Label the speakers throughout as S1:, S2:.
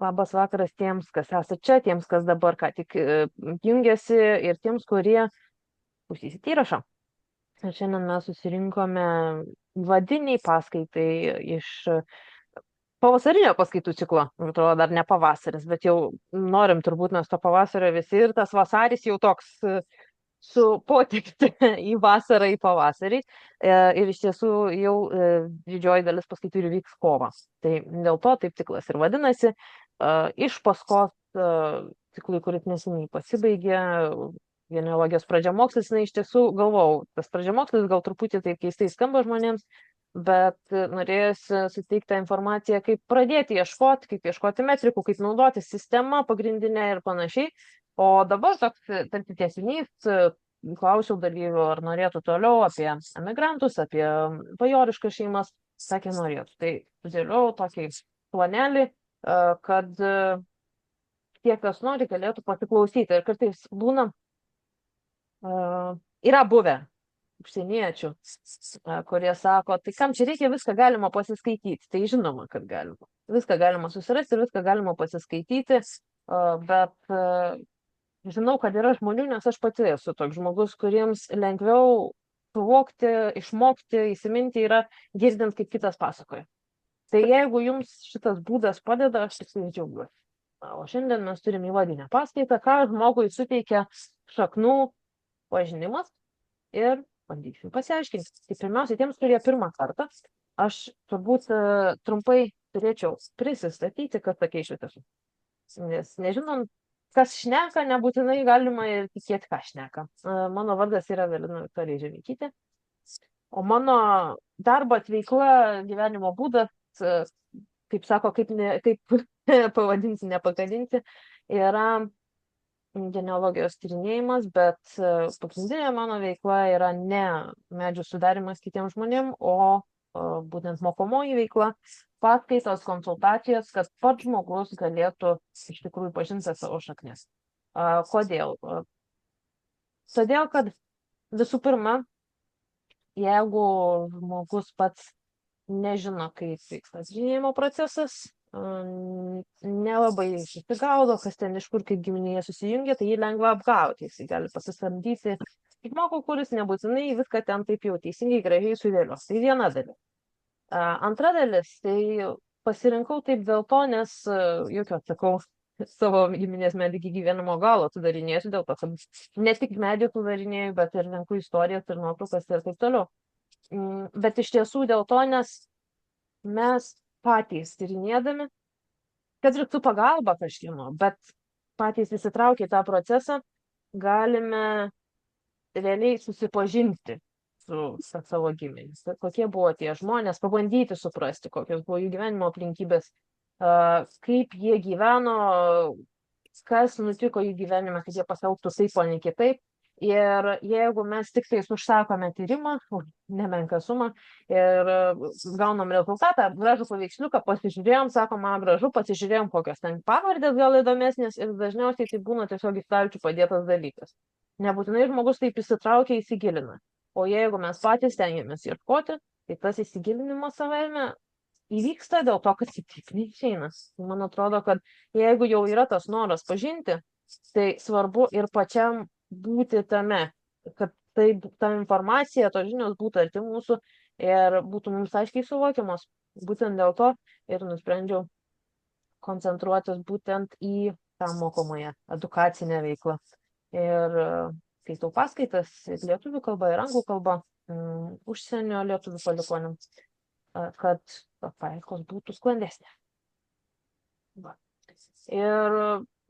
S1: Labas vakaras tiems, kas esate čia, tiems, kas dabar ką tik jungiasi ir tiems, kurie klausysit įrašą. Ir šiandien mes susirinkome vadiniai paskaitai iš pavasarinio paskaitų ciklo. Atrodo, dar ne pavasaris, bet jau norim turbūt mes to pavasario visi ir tas vasaris jau toks su potekste į vasarą, į pavasarį. Ir iš tiesų jau didžioji dalis paskaitų ir vyks kovą. Tai dėl to taip ciklas ir vadinasi. Iš paskos ciklui, kuris neseniai pasibaigė, genealogijos pradžiamokslis, iš tiesų galvojau, tas pradžiamokslis gal truputį taip keistai skamba žmonėms, bet norėjusi suteikti tą informaciją, kaip pradėti ieškoti, kaip ieškoti metrikų, kaip naudoti sistemą pagrindinę ir panašiai. O dabar toks tarsi tęsinys, klausiau dalyvių, ar norėtų toliau apie emigrantus, apie bajoriškas šeimas, sakė norėtų. Tai sudėliau tokį planelį, kad tie, kas nori, galėtų pasiklausyti. Ir kartais būna, yra buvę užsieniečių, kurie sako, tai kam čia reikia, viską galima pasiskaityti. Tai žinoma, kad galima. Viską galima susirasti ir viską galima pasiskaityti, bet žinau, kad yra žmonių, nes aš pati esu toks žmogus, kuriems lengviau suvokti, išmokti, įsiminti yra girdint, kaip kitas pasakoja. Tai jeigu jums šitas būdas padeda, aš tikrai džiaugiuosi. O šiandien mes turime įvadinę paskaitą, ką žmogui suteikia šaknų pažinimas ir bandysim pasiaiškinti. Tai pirmiausia, tiems, kurie pirmą kartą, aš turbūt trumpai turėčiau prisistatyti, kad sakeičiau tiesų. Nes nežinom, kas šneka, nebūtinai galima ir tikėti, ką šneka. Mano vardas yra Evelina Viktorija Žemaitytė, o mano darbas, veikla, gyvenimo būdas, kaip sako, kaip pavadinti, nepakadinti, yra genealogijos tyrinėjimas, bet pagrindinė mano veikla yra ne medžių sudarimas kitiems žmonėms, o būtent mokomoji veikla, paskaitos, konsultacijos, kad pats žmogus galėtų iš tikrųjų pažinti savo šaknis. Kodėl? Todėl, kad visų pirma, jeigu žmogus pats nežino, kaip vyksta tyrinėjimo procesas, nelabai susigaudo, kas ten iš kur kaip giminėje susijungia, tai jį lengva apgauti. Jis gali pasisamdyti žmogų, kuris nebūtinai viską ten taip jau teisingai, gražiai sudėlios. Tai viena dalis. Antra dalis, tai pasirinkau taip dėl to, nes jokio, sakau, savo giminės medį iki gyvenimo galo sudarinėsiu, dėl to, kad ne tik medį sudarinėjau, bet ir renku istorijas ir nuotraukas ir taip toliau. Bet iš tiesų dėl to, nes mes patys tyrinėdami, kad ir su pagalba kažkieno, bet patys įsitraukę į tą procesą, galime realiai susipažinti su savo giminėmis. Kokie buvo tie žmonės, pabandyti suprasti, kokios buvo jų gyvenimo aplinkybės, kaip jie gyveno, kas nutiko jų gyvenime, kad jie pasielgtų taip, o ne kitaip. Ir jeigu mes tik tai užsakome tyrimą, nemenką sumą, ir gaunam rezultatą, gražų paveiksliuką, pasižiūrėjom, sakom, man gražu, pasižiūrėjom, kokios ten pavardės gal įdomesnės, ir dažniausiai tai būna tiesiog į stalčių padėtas dalykas. Nebūtinai žmogus taip įsitraukia, įsigilina. O jeigu mes patys stengiamės ieškoti, tai tas įsigilinimas savaime įvyksta dėl to, kad kitaip neišeina. Man atrodo, kad jeigu jau yra tas noras pažinti, tai svarbu ir pačiam būti tame, kad ta informacija, tos žinios būtų arti mūsų ir būtų mums aiškiai suvokiamos. Būtent dėl to ir nusprendžiau koncentruotis būtent į tą mokomąją edukacinę veiklą. Ir skaitau paskaitas ir lietuvių kalba, ir anglų kalba, užsienio lietuvių palikuonims, kad paieškos būtų sklandesnė. Va. Ir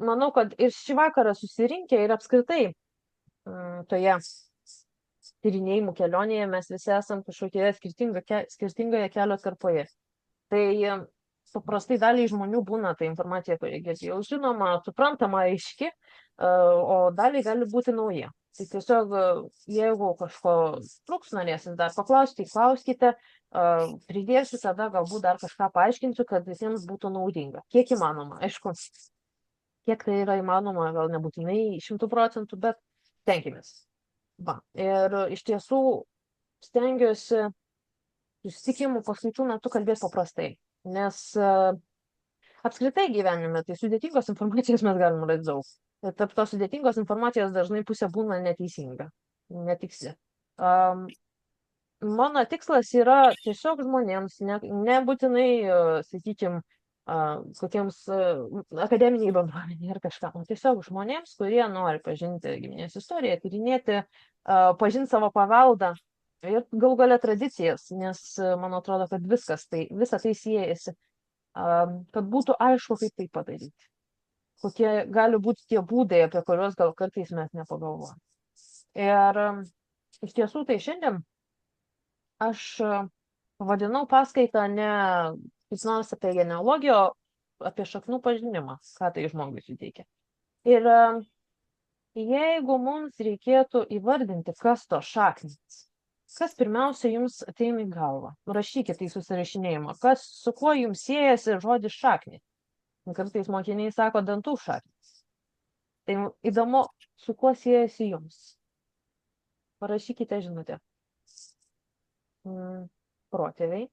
S1: manau, kad ir šį vakarą susirinkę ir apskritai toje tyrinėjimų kelionėje mes visi esam kažkokioje skirtingoje kelio atkarpoje. Tai paprastai daliai žmonių būna ta informacija, kurią jau žinoma, suprantama, aiški, o daliai gali būti nauja. Tai tiesiog, jeigu kažko trūks, norėsit dar paklausti, klauskite, pridėsiu, tada galbūt dar kažką paaiškinsiu, kad visiems būtų naudinga. Kiek įmanoma, aišku, kiek tai yra įmanoma, gal nebūtinai 100%, bet stenkimės. Va. Ir iš tiesų stengiuosi susitikimų paskaitų metu kalbėti paprastai, nes Apskritai gyvenime, tai sudėtingos informacijos mes galime rasti daug. Ir tarp tos sudėtingos informacijos dažnai pusė būna neteisinga, netiksi. Mano tikslas yra tiesiog žmonėms, nebūtinai, sakykime, kokiems akademiniai bendruomeniai ir kažkam, o tiesiog žmonėms, kurie nori pažinti giminės istoriją, tyrinėti, pažinti savo paveldą ir galų galia tradicijas, nes man atrodo, kad visa tai siejasi, kad būtų aišku, kaip tai padaryti. Kokie gali būti tie būdai, apie kuriuos gal kartais mes nepagalvojame. Ir iš tiesų tai šiandien aš vadinau paskaitą ne kaip nors apie genealogiją, o apie šaknų pažinimą, ką tai žmogui suteikia. Ir jeigu mums reikėtų įvardinti, kas to šaknis, kas pirmiausia jums ateina į galvą, rašykite į susirašinėjimą, su kuo jums siejasi žodis šaknis. Kartais mokiniai sako dantų šaknis. Tai įdomu, su kuo siejasi jums. Parašykite žinutę. Protėviai.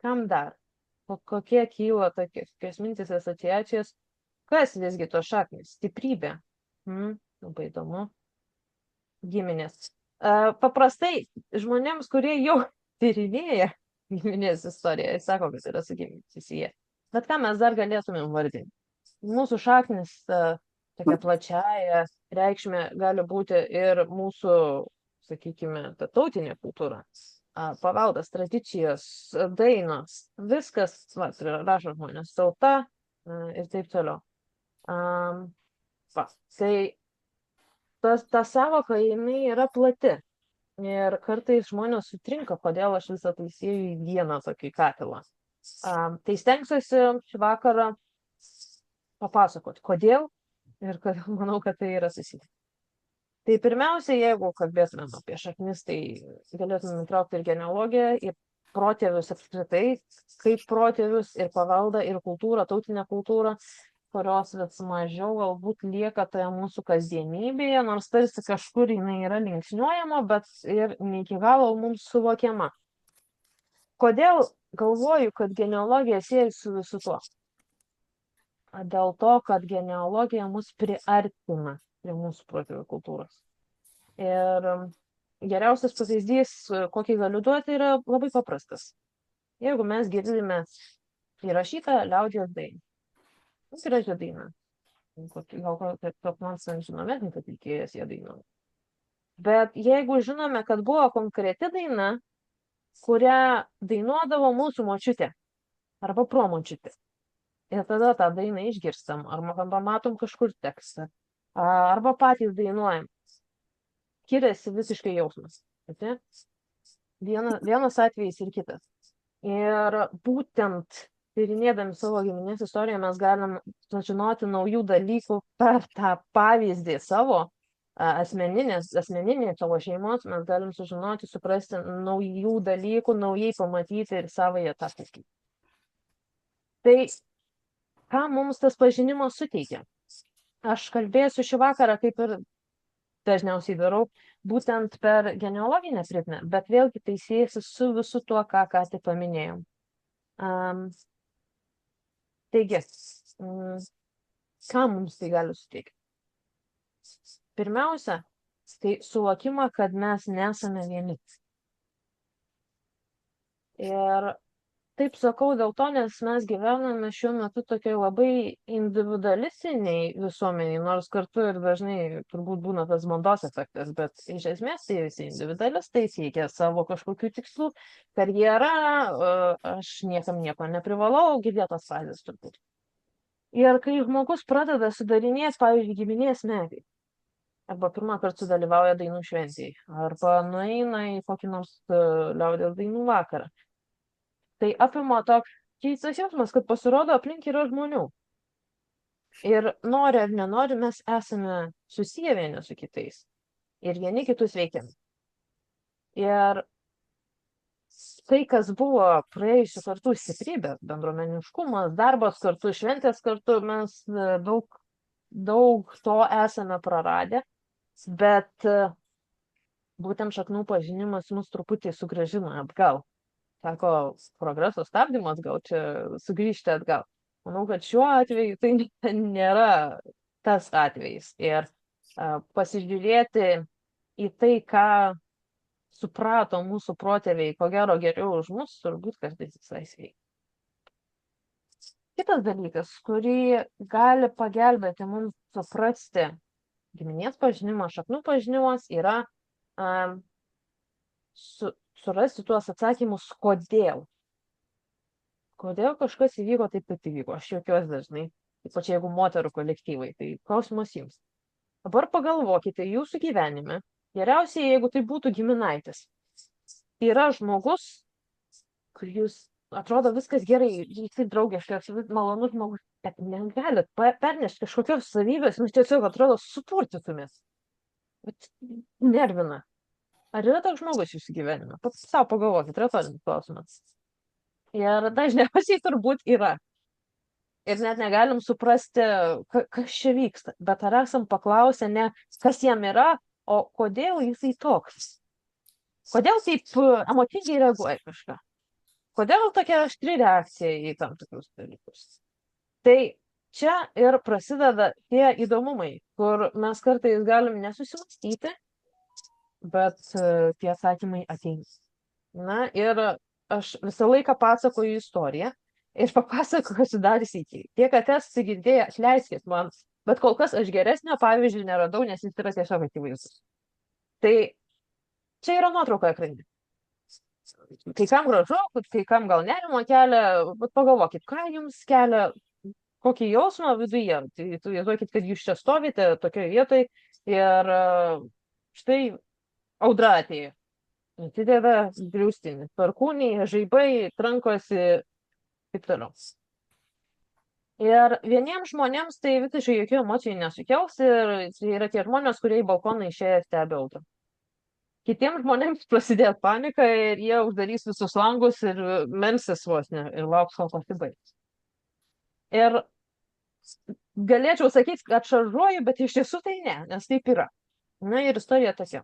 S1: Kam dar? Kokie kyla tokios mintis asociacijos? Kas visgi to šaknis? Stiprybė. Labai įdomu. Giminės. Paprastai žmonėms, kurie jau tyrinėja giminės istoriją, jis sako, kad yra su giminės susiję. Bet ką mes dar galėtumėm vardinti? Mūsų šaknis tokia plačiaja reikšmė gali būti ir mūsų, sakykime, tautinė kultūra. Paveldas, tradicijos, dainos, viskas, rašo žmonės, tauta ir taip toliau. Tai ta savoka, jinai yra plati. Ir kartais žmonės sutrinka, kodėl aš visą tai sieju į vieną tokį katilą. Tai stengsiuosi šį vakarą papasakoti, kodėl ir manau, kad tai yra susiję. Tai pirmiausia, jeigu kalbėtumėm apie šaknis, tai galėtumėm įtraukti ir genealogiją, ir protėvius apskritai, kaip protėvius, ir paveldą, ir kultūrą, tautinę kultūrą, kurios vis mažiau galbūt lieka toje mūsų kasdienybėje, nors tarsi kažkur jinai yra linksniuojama, bet ir ne iki galo mums suvokiama. Kodėl galvoju, kad genealogija siejasi su visu tuo? Dėl to, kad genealogija mus priartina prie mūsų protėvių kultūros. Ir geriausias pavyzdys, kokį galiu duoti, yra labai paprastas. Jeigu mes girdime įrašytą liaudies dainą, gražią dainą, gal koks nors žinomesnis atlikėjas ją dainuoja. Bet jeigu žinome, kad buvo konkreti daina, kurią dainuodavo mūsų močiutė arba promočiutė, ir tada tą dainą išgirstam, arba matom kažkur tekstą, arba patys dainuojam, skiriasi visiškai jausmas. Vienas atvejis ir kitas. Ir būtent tyrinėdami savo giminės istoriją mes galim sužinoti naujų dalykų per tą pavyzdį savo asmeninį savo šeimos, mes galim sužinoti, suprasti naujų dalykų, naujai pamatyti ir savoje tą patirtį. Tai ką mums tas pažinimas suteikia? Aš kalbėsiu šį vakarą, kaip ir dažniausiai darau, būtent per genealoginę prizmę, bet vėlgi tai siejasi su visu tuo, ką tik paminėjom. Taigi, ką mums tai gali suteikti? Pirmiausia, tai suvokimą, kad mes nesame vieni. Ir taip sakau dėl to, nes mes gyvename šiuo metu tokiai labai individualistiniai visuomeniai, nors kartu ir dažnai turbūt būna tas mados efektas, bet iš esmės tai visi individualistai siekia savo kažkokių tikslų, karjerą, aš niekam nieko neprivalau, girdėtos frazės turbūt. Ir kai žmogus pradeda sudarinėti, pavyzdžiui, giminės medį, arba pirmą kartą sudalyvauja dainų šventėje, arba nueina į kokį nors liaudies dainų vakarą, tai apima toks keistas jausmas, kad pasirodo aplink yra žmonių. Ir nori ar nenori, mes esame susiję vieni su kitais. Ir vieni kitus veikiam. Ir tai, kas buvo praėjusių kartų stiprybė, bendruomeniškumas, darbas kartu, šventės kartu, mes daug to esame praradę. Bet būtent šaknų pažinimas mus truputį sugrąžina atgal. Sako, progreso stabdymas, gal čia sugrįžti atgal. Manau, kad šiuo atveju tai nėra tas atvejis. Ir pasižiūrėti į tai, ką suprato mūsų protėviai, ko gero geriau už mus, turbūt kartais visai sveika. Kitas dalykas, kurį gali pagelbėti mums suprasti giminės pažinimas, šaknų pažinimas, yra surasti tuos atsakymus, kodėl. Kodėl kažkas įvyko taip, kaip įvyko. Aš juokiuosi dažnai, ypač jeigu moterų kolektyvai. Tai klausimas jums. Dabar pagalvokite jūsų gyvenime. Geriausiai, jeigu tai būtų giminaitis. Yra žmogus, kur jūs atrodo viskas gerai, jisai draugiškas, malonus žmogus, bet negalit pernešti kažkokios savybės, nu tiesiog atrodo supurtytumės. Nervina. Ar yra toks žmogus jūsų gyvenime? Pats savo pagalvokit, retorinis klausimas. Ir dažniausiai turbūt yra. Ir net negalim suprasti, kas čia vyksta. Bet ar esam paklausę ne, kas jam yra, o kodėl jisai toks? Kodėl taip emocingai reaguoja kažką? Kodėl tokia aštri reakcija į tam tikrus dalykus? Tai čia ir prasideda tie įdomumai, kur mes kartais galim nesusimastyti, bet tie atsakymai ateina. Na ir aš visą laiką pasakoju istoriją ir papasakosiu dar sykį. Tie, kad esate girdėję, atleiskit man, bet kol kas aš geresnio pavyzdžio neradau, nes jis yra tiesiog akivaizdus. Tai čia yra nuotrauka ekrane. Kai kam gražu, kai kam gal nerimo kelia, bet pagalvokit, ką jums kelia, kokį jausmą viduje. Tai įsivaizduokit, kad jūs čia stovite tokioje vietoje ir štai audra atėjo. Atideda griūstinį, perkūniai, žaibai, trankosi, taip toliau. Ir vieniems žmonėms tai visiškai jokių emocijų nesukels ir tai yra tie žmonės, kurie į balkoną išėję stebi audrą. Kitiems žmonėms prasidės panika ir jie uždarys visus langus ir melsis vos ne ir lauks, kol pasibaigs. Ir galėčiau sakyti, kad šaržuoju, bet iš tiesų tai ne, nes taip yra. Na ir istorija tokia.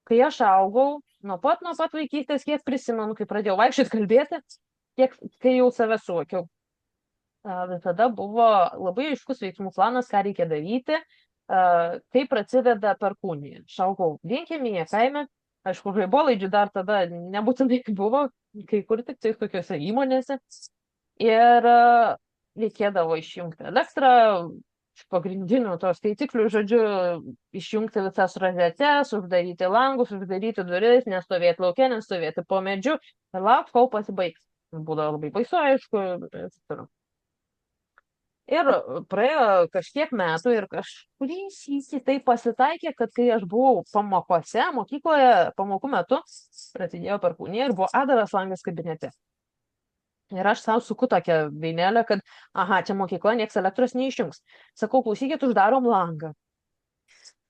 S1: Kai aš augau, nuo pat vaikystės, kiek prisimenu, kai pradėjau vaikščioti kalbėti, kai jau save suvokiau. Visada buvo labai aiškus veiksmų planas, ką reikia daryti, kai prasideda perkūnija. Šaugau vienkiemyje kaime, aišku, žaibolaidžių dar tada nebūtinai buvo, kai kur tik tai tokiuose įmonėse. Ir reikėdavo išjungti elektrą, iš pagrindinių to skaitiklių, žodžiu, išjungti visas rozetes, uždaryti langus, uždaryti duris, nestovėti lauke, nestovėti po medžiu ir laukti, kol pasibaigs. Būdavo labai baisu, aišku. Ir praėjo kažkiek metų ir kažkurį sykį tai pasitaikė, kad kai aš buvau pamokose, mokykloje, pamokų metu, prasidėjo perkūnija ir buvo atdaras langas kabinete. Ir aš savo suku tokią dainelę, kad, aha, čia mokykla, nieks elektros neišjungs. Sakau, klausykit, uždarom langą.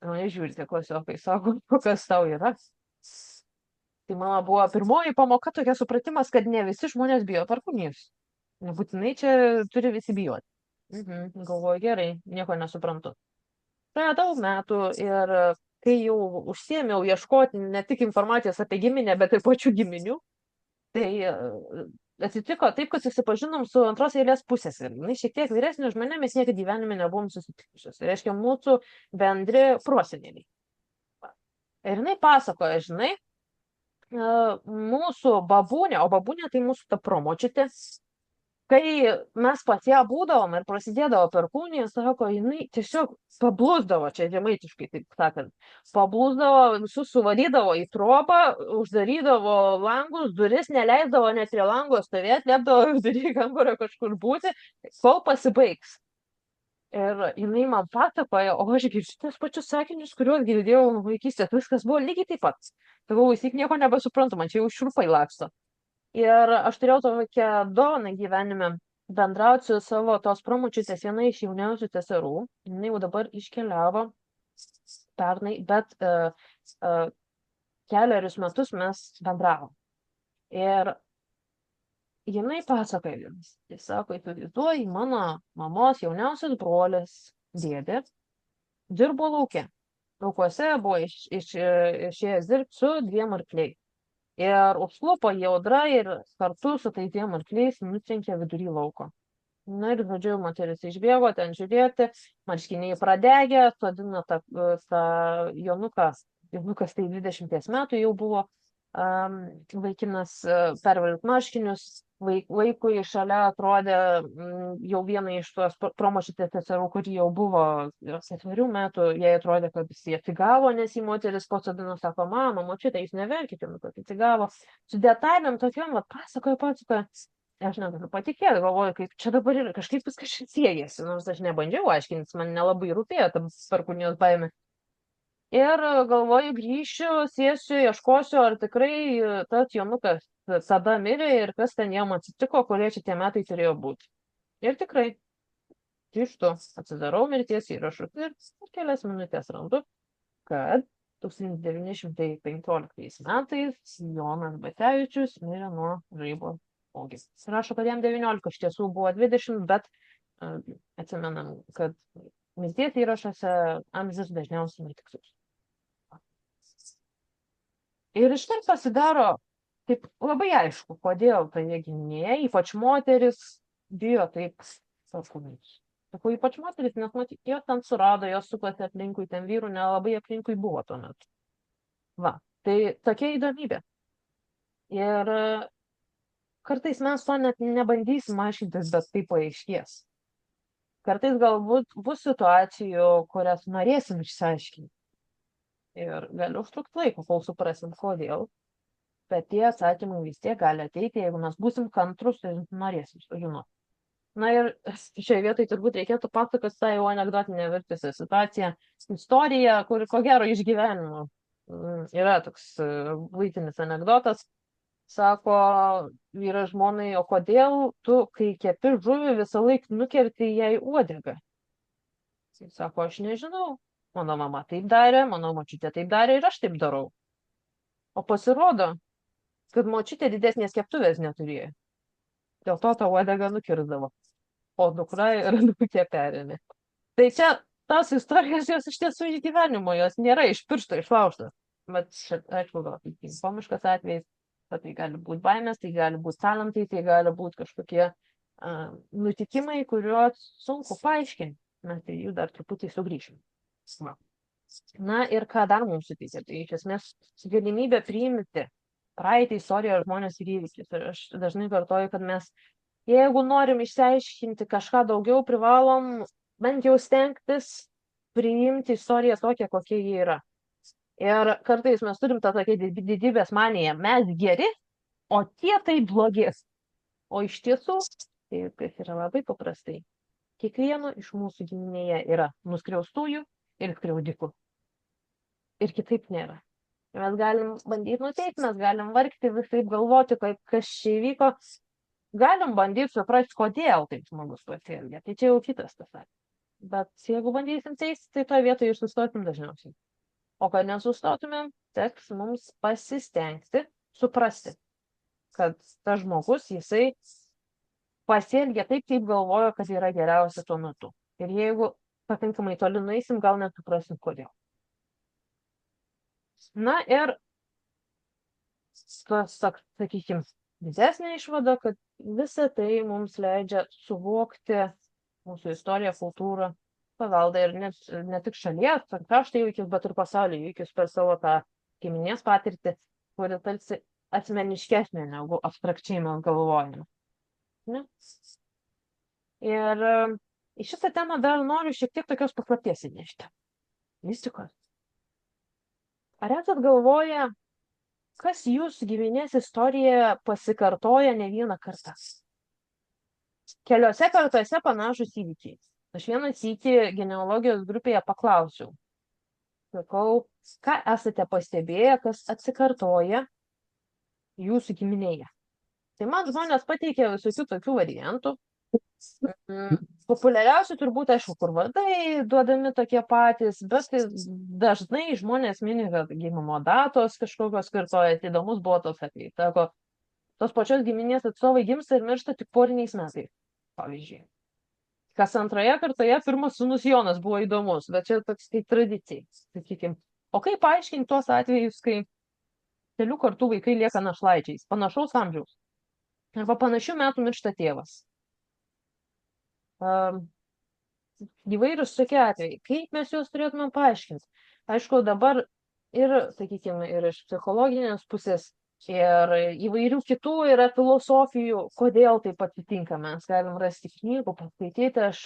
S1: Mane žiūrite, klasiokai, sako, kas tau yra. Tai mano buvo pirmoji pamoka tokia supratimas, kad ne visi žmonės bijo perkūnijos. Nebūtinai čia turi visi bijoti. Galvoju, gerai, nieko nesuprantu. Praėjo daug metų ir kai jau užsiėmiau ieškoti ne tik informacijos apie giminę, bet ir pačių giminių, tai atsitiko taip, kad susipažinom su antros eilės pusės. Ir šiek tiek vyresnė žmonė, mes niekada gyvenime nebuvom susitikusios. Tai reiškia, mūsų bendri proseneliai. Ir jinai pasakoja, žinai, mūsų babūnė, o babūnė tai mūsų ta promočiutė, kai mes pas ją būdavom ir prasidėdavo perkūnija, sako, jinai tiesiog pablūsdavo, čia žemaitiškai, taip sakant, pablūsdavo, visus suvarydavo į trobą, uždarydavo langus, duris, neleisdavo net prie lango stovėti, liepdavo vidury kambario kažkur būti, kol pasibaigs. Ir jinai man pasakoja, o aš girdžiu tas pačius sakinius, kuriuos girdėjau vaikystės, viskas buvo lygiai taip pat. Sakau, vis tik nieko nebesuprantu, man čia jau šiurpai laksto. Ir aš turėjau tokią dovaną gyvenime bendrauti su savo tos promočiutės, viena iš jauniausių seserų. Jinai jau dabar iškeliavo pernai, bet keliarius metus mes bendravom. Ir jinai pasakoja, jis sako, įsivaizduoji, mano mamos jauniausias brolis, dėdė, dirbo lauke. laukuose buvo išėjęs dirbti su 2 arkliais. Ir užklupo jį audra ir kartu su tais 2 arkliais nutrenkė vidury lauko. Na ir, žodžiu, moteris išbėgo ten žiūrėti, marškiniai pradegė, sodino tą Jonukas. Jonukas tai 20 metų jau buvo vaikinas pervalyti marškinius. Vaikui šalia atrodė jau viena iš tos promočiutės seserų, kuri jau buvo 7 metų, jai atrodė, kad jis atsigavo, nes į moteris pasodino, sako, mama, močiutė, jūs neverkite, kad atsigavo. Su detalėm tokiam, pasakoja. Aš negaliu patikėti, galvoju, kaip čia dabar yra, kažkaip viskas siejasi, nors aš nebandžiau aiškintis, man nelabai rūpėjo tam perkūnijos baimė. Ir galvoju, grįšiu, sėsiu, ieškosiu, ar tikrai tas Jonukas tada mirė ir kas ten jam atsitiko, kurie čia tie metai turėjo būti. Ir tikrai, grįžtu, atsidarau mirties įrašus ir kelias minutės randu, kad 1915 metais Jonas Bacevičius mirė nuo žaibo smūgis. Rašo, kad jam 19, iš tiesų buvo 20, bet atsimenam, kad mirties įrašuose amžius dažniausiai netikslus. Ir iškart pasidaro taip labai aišku, kodėl toje giminėje, ypač moteris, bijo taip sakūnus. Sakau, ypač moteris, nes matyt, jos ten surado, jos sukosi aplinkui, ten vyrų nelabai aplinkui buvo tuo metu. Va, tai tokia įdomybė. Ir kartais mes to net nebandysim aiškintis, bet tai paaiškės. Kartais galbūt bus situacijų, kurias norėsim išsiaiškinti. Ir gali užtrukti laiko, kol suprasim, kodėl. Bet tie atsakymai vis tiek gali ateiti, jeigu mes būsim kantrus ir norėsim sužinoti. Na ir šioje vietoje turbūt reikėtų pasakoti tą jau anekdotinę virtusią situaciją, istoriją, kur ko gero iš gyvenimo yra toks buitinis anekdotas. Sako vyras žmonai, o kodėl tu, kai kepi žuvį, visą laiką nukerti jai uodegą? Jis sako, aš nežinau. Mano mama taip darė, mano močiutė taip darė ir aš taip darau. O pasirodo, kad močiutė didesnės keptuvės neturėjo. Dėl to tą uodegą nukirsdavo. O dukra ir anūkė perėmė. Tai čia tos istorijos jos iš tiesų iš gyvenimo, jos nėra iš piršto išlaužtos. Bet aišku, gal tai komiškas atvejais, bet tai gali būti baimės, tai gali būti talentai, tai gali būti kažkokie nutikimai, kuriuos sunku paaiškinti. Mes tai jų dar truputį sugrįšim. Na ir ką dar mums suteikia, tai iš esmės galimybę priimti praeitį, istoriją, žmonės ir įvykius. Ir aš dažnai kartoju, kad mes, jeigu norim išsiaiškinti kažką daugiau, privalom bent jau stengtis priimti istoriją tokią, kokia ji yra. Ir kartais mes turim tą tokią didybės maniją, mes geri, o tie tai blogės. O iš tiesų, tai kas yra labai paprastai. Kiekvieno iš mūsų giminėje yra nuskriaustųjų ir skriaudikų. Ir kitaip nėra. Mes galim bandyti nuteikti, mes galim vargti, visaip galvoti, kas čia įvyko. Galim bandyti suprasti, kodėl taip žmogus pasielgia. Tai čia jau kitas tas. Bet jeigu bandysim teisti, tai toje vietoje ir sustosim dažniausiai. O kad nesustotumėm, teks mums pasistengti, suprasti, kad tas žmogus, jisai pasielgia taip, kaip galvojo, kad yra geriausia tuo metu. Ir jeigu pakankamai toli nueisim, gal net suprasim, kodėl. Na ir, sakykime, didesnė išvada, kad visa tai mums leidžia suvokti mūsų istoriją, kultūrą, paveldą ir ne tik šalies, krašto įvykius, bet ir pasaulio įvykius per savo tą giminės patirtį, kuri tarsi asmeniškesnė negu abstrakčiai mes galvojame. Ne? Ir į šitą temą dar noriu šiek tiek tokios paslapties įnešti. Mistikos. Ar esat galvoję, kas jūsų giminės istorijoje pasikartoja ne vieną kartą? Keliose kartuose panašus įvykiai. Aš vieną sykį genealogijos grupėje paklausiau. Sakau, ką esate pastebėję, kas atsikartoja jūsų giminėje? Tai man žmonės pateikė visokių tokių variantų. Populiariausi turbūt, aišku, kur vardai duodami tokie patys, bet dažnai žmonės mini, kad gimimo datos kažkokios kartojasi. Įdomus buvo toks atvejis. Sako, tos pačios giminės atstovai gimsta ir miršta tik poriniais metais, pavyzdžiui. kas antroje kartoje pirmas sūnus Jonas buvo įdomus, bet čia toks kaip tradicija, sakykime. O kaip paaiškinti tuos atvejus, kai kelių kartų vaikai lieka našlaičiais, panašaus amžiaus? Arba panašių metų miršta tėvas. Įvairius tokie atvejai. Kaip mes juos turėtume paaiškinti? Aišku, dabar ir, sakykime, ir iš psichologinės pusės, ir įvairių kitų yra filosofijų, kodėl taip atsitinka. Mes galim rasti knygų, paskaityti. Aš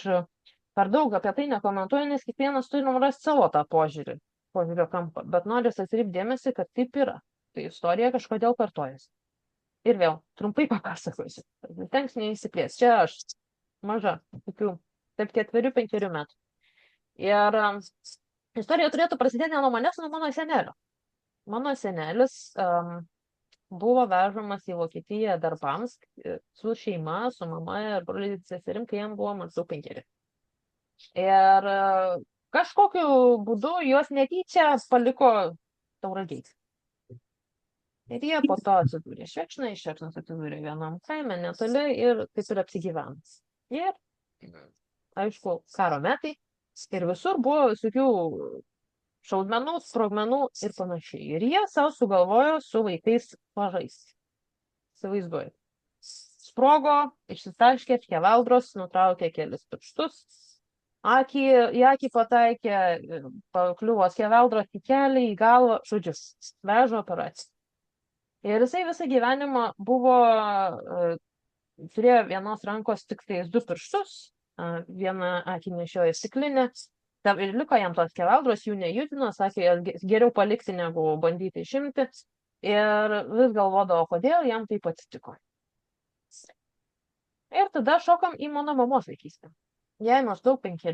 S1: per daug apie tai nekomentuoju, nes kiekvienas turim rasti savo tą požiūrio kampą. Bet noriu atkreipti dėmesį, kad taip yra. Tai istorija kažkodėl kartojasi. Ir vėl, trumpai papasakosiu. Tenks neįsiplės. Čia aš maža, tokių, taip 4-5 metų. Ir istorija turėtų prasidėti ne nuo manęs, nuo mano senelio. Mano senelis buvo vežamas į Vokietiją darbams su šeima, su mama ir broliais seserim, kai jam buvo maždaug 5. Ir kažkokiu būdu juos netyčia paliko Tauragiais. Ir jie po to atsidūrė Švėkšnai, iš Švėkšnos atsidūrė vienam kaime netoli ir taip ir apsigyveno. Ir, aišku, karo metai ir visur buvo visokių šaudmenų, sprogmenų ir panašiai. Ir jie savo sugalvojo su vaikais pažaisti. Įsivaizduoju. Sprogo, išsitaškė, skeveldros, nutraukė kelis pirštus, į akį pataikė, pakliuvo skeveldros į kelią, į galvą, žodžiu, vežo operaciją. Ir jisai visą gyvenimą turėjo vienos rankos tik tais 2 pirštus, vieną akį nešiojo stiklinę, ir liko jam tos skeveldros, jų nejudino, sakė, geriau palikti negu bandyti išimti, ir vis galvodavo, kodėl jam taip atsitiko. Ir tada šokam į mano mamos vaikystę. Jai maždaug 5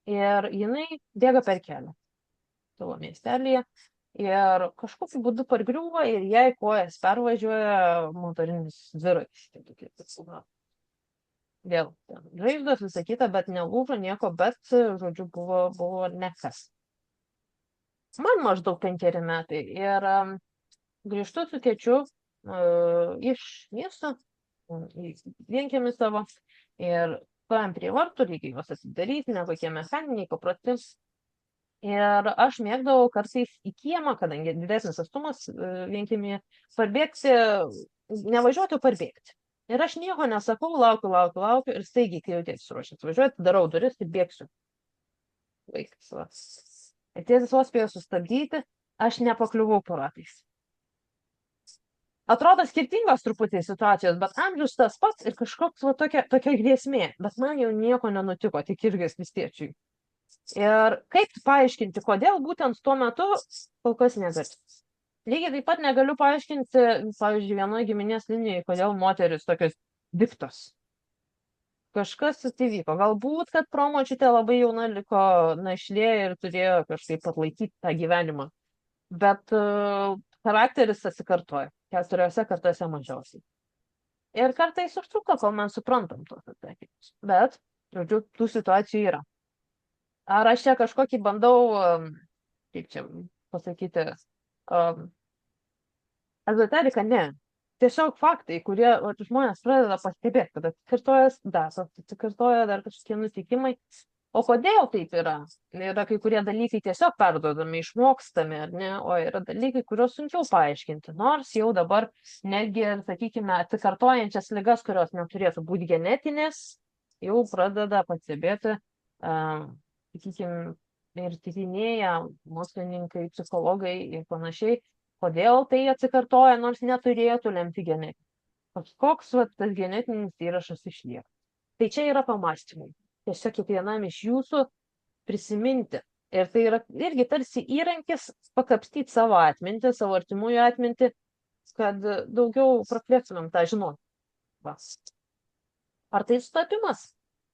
S1: ir jinai bėga per kelią savo miestelėje. Ir kažkokiu būdu pargriūva ir jai kojas pervažiuoja motorinis dviratis. Vėl žaizdos, visą kitą, bet nelūžo nieko, bet, žodžiu, buvo nekas. Man maždaug 5 metai ir grįžtu su tėčiu iš miesto, į vienkiemį savo, ir stojam prie vartų, reikia juos atidaryti, ne kokie mechaniniai, paprasti. Ir aš mėgdavau kartais į kiemą, kadangi didesnis atstumas vienkiemyje, parbėgti, nevažiuoti, o parbėgti. Ir aš nieko nesakau, laukiu ir staigiai, kai jau tėtis ruošiasi važiuoti, darau duris ir bėgsiu. Vaikas, va. Ir tėtis vos spėjo sustabdyti, aš nepakliuvau po ratais. Atrodo skirtingos truputį situacijos, bet amžius tas pats ir kažkoks va tokia grėsmė. Bet man jau nieko nenutiko, tik ilgesnis tėčiui. Ir kaip paaiškinti, kodėl būtent tuo metu, kol kas negaliu. Lygiai taip pat negaliu paaiškinti, pavyzdžiui, vienoje giminės linijoje, kodėl moteris tokios diktos. Kažkas įvyko. Galbūt, kad promočiutė labai jauna liko našlė ir turėjo kažkaip atlaikyti tą gyvenimą. Bet charakteris atsikartoja. 4 kartose mažiausiai. Ir kartais užtruko, kol mes suprantam tuos atsakymus. Bet, žodžiu, tų situacijų yra. Ar aš čia kažkokį bandau, kaip čia pasakyti, ezoteriką? Ne. Tiesiog faktai, kurie žmonės pradeda pastebėti, kad atsikartoja dar kažkokie nutikimai. O kodėl taip yra? Yra kai kurie dalykai tiesiog perduodami, išmokstami, ar ne? O yra dalykai, kuriuos sunkiau paaiškinti. Nors jau dabar netgi, sakykime, atsikartojančias ligas, kurios neturėtų būti genetinės, jau pradeda pastebėti, sakykime, ir tyrinėja mokslininkai, psichologai ir panašiai, kodėl tai atsikartoja, nors neturėtų lemti genetinį. Koks tas genetinis įrašas išlieka. Tai čia yra pamąstymai. Tiesiog kiekvienam iš jūsų prisiminti. Ir tai yra irgi tarsi įrankis pakapstyti savo atmintį, savo artimųjų atmintį, kad daugiau praplėtumėm tą žinoti. Ar tai sutapimas?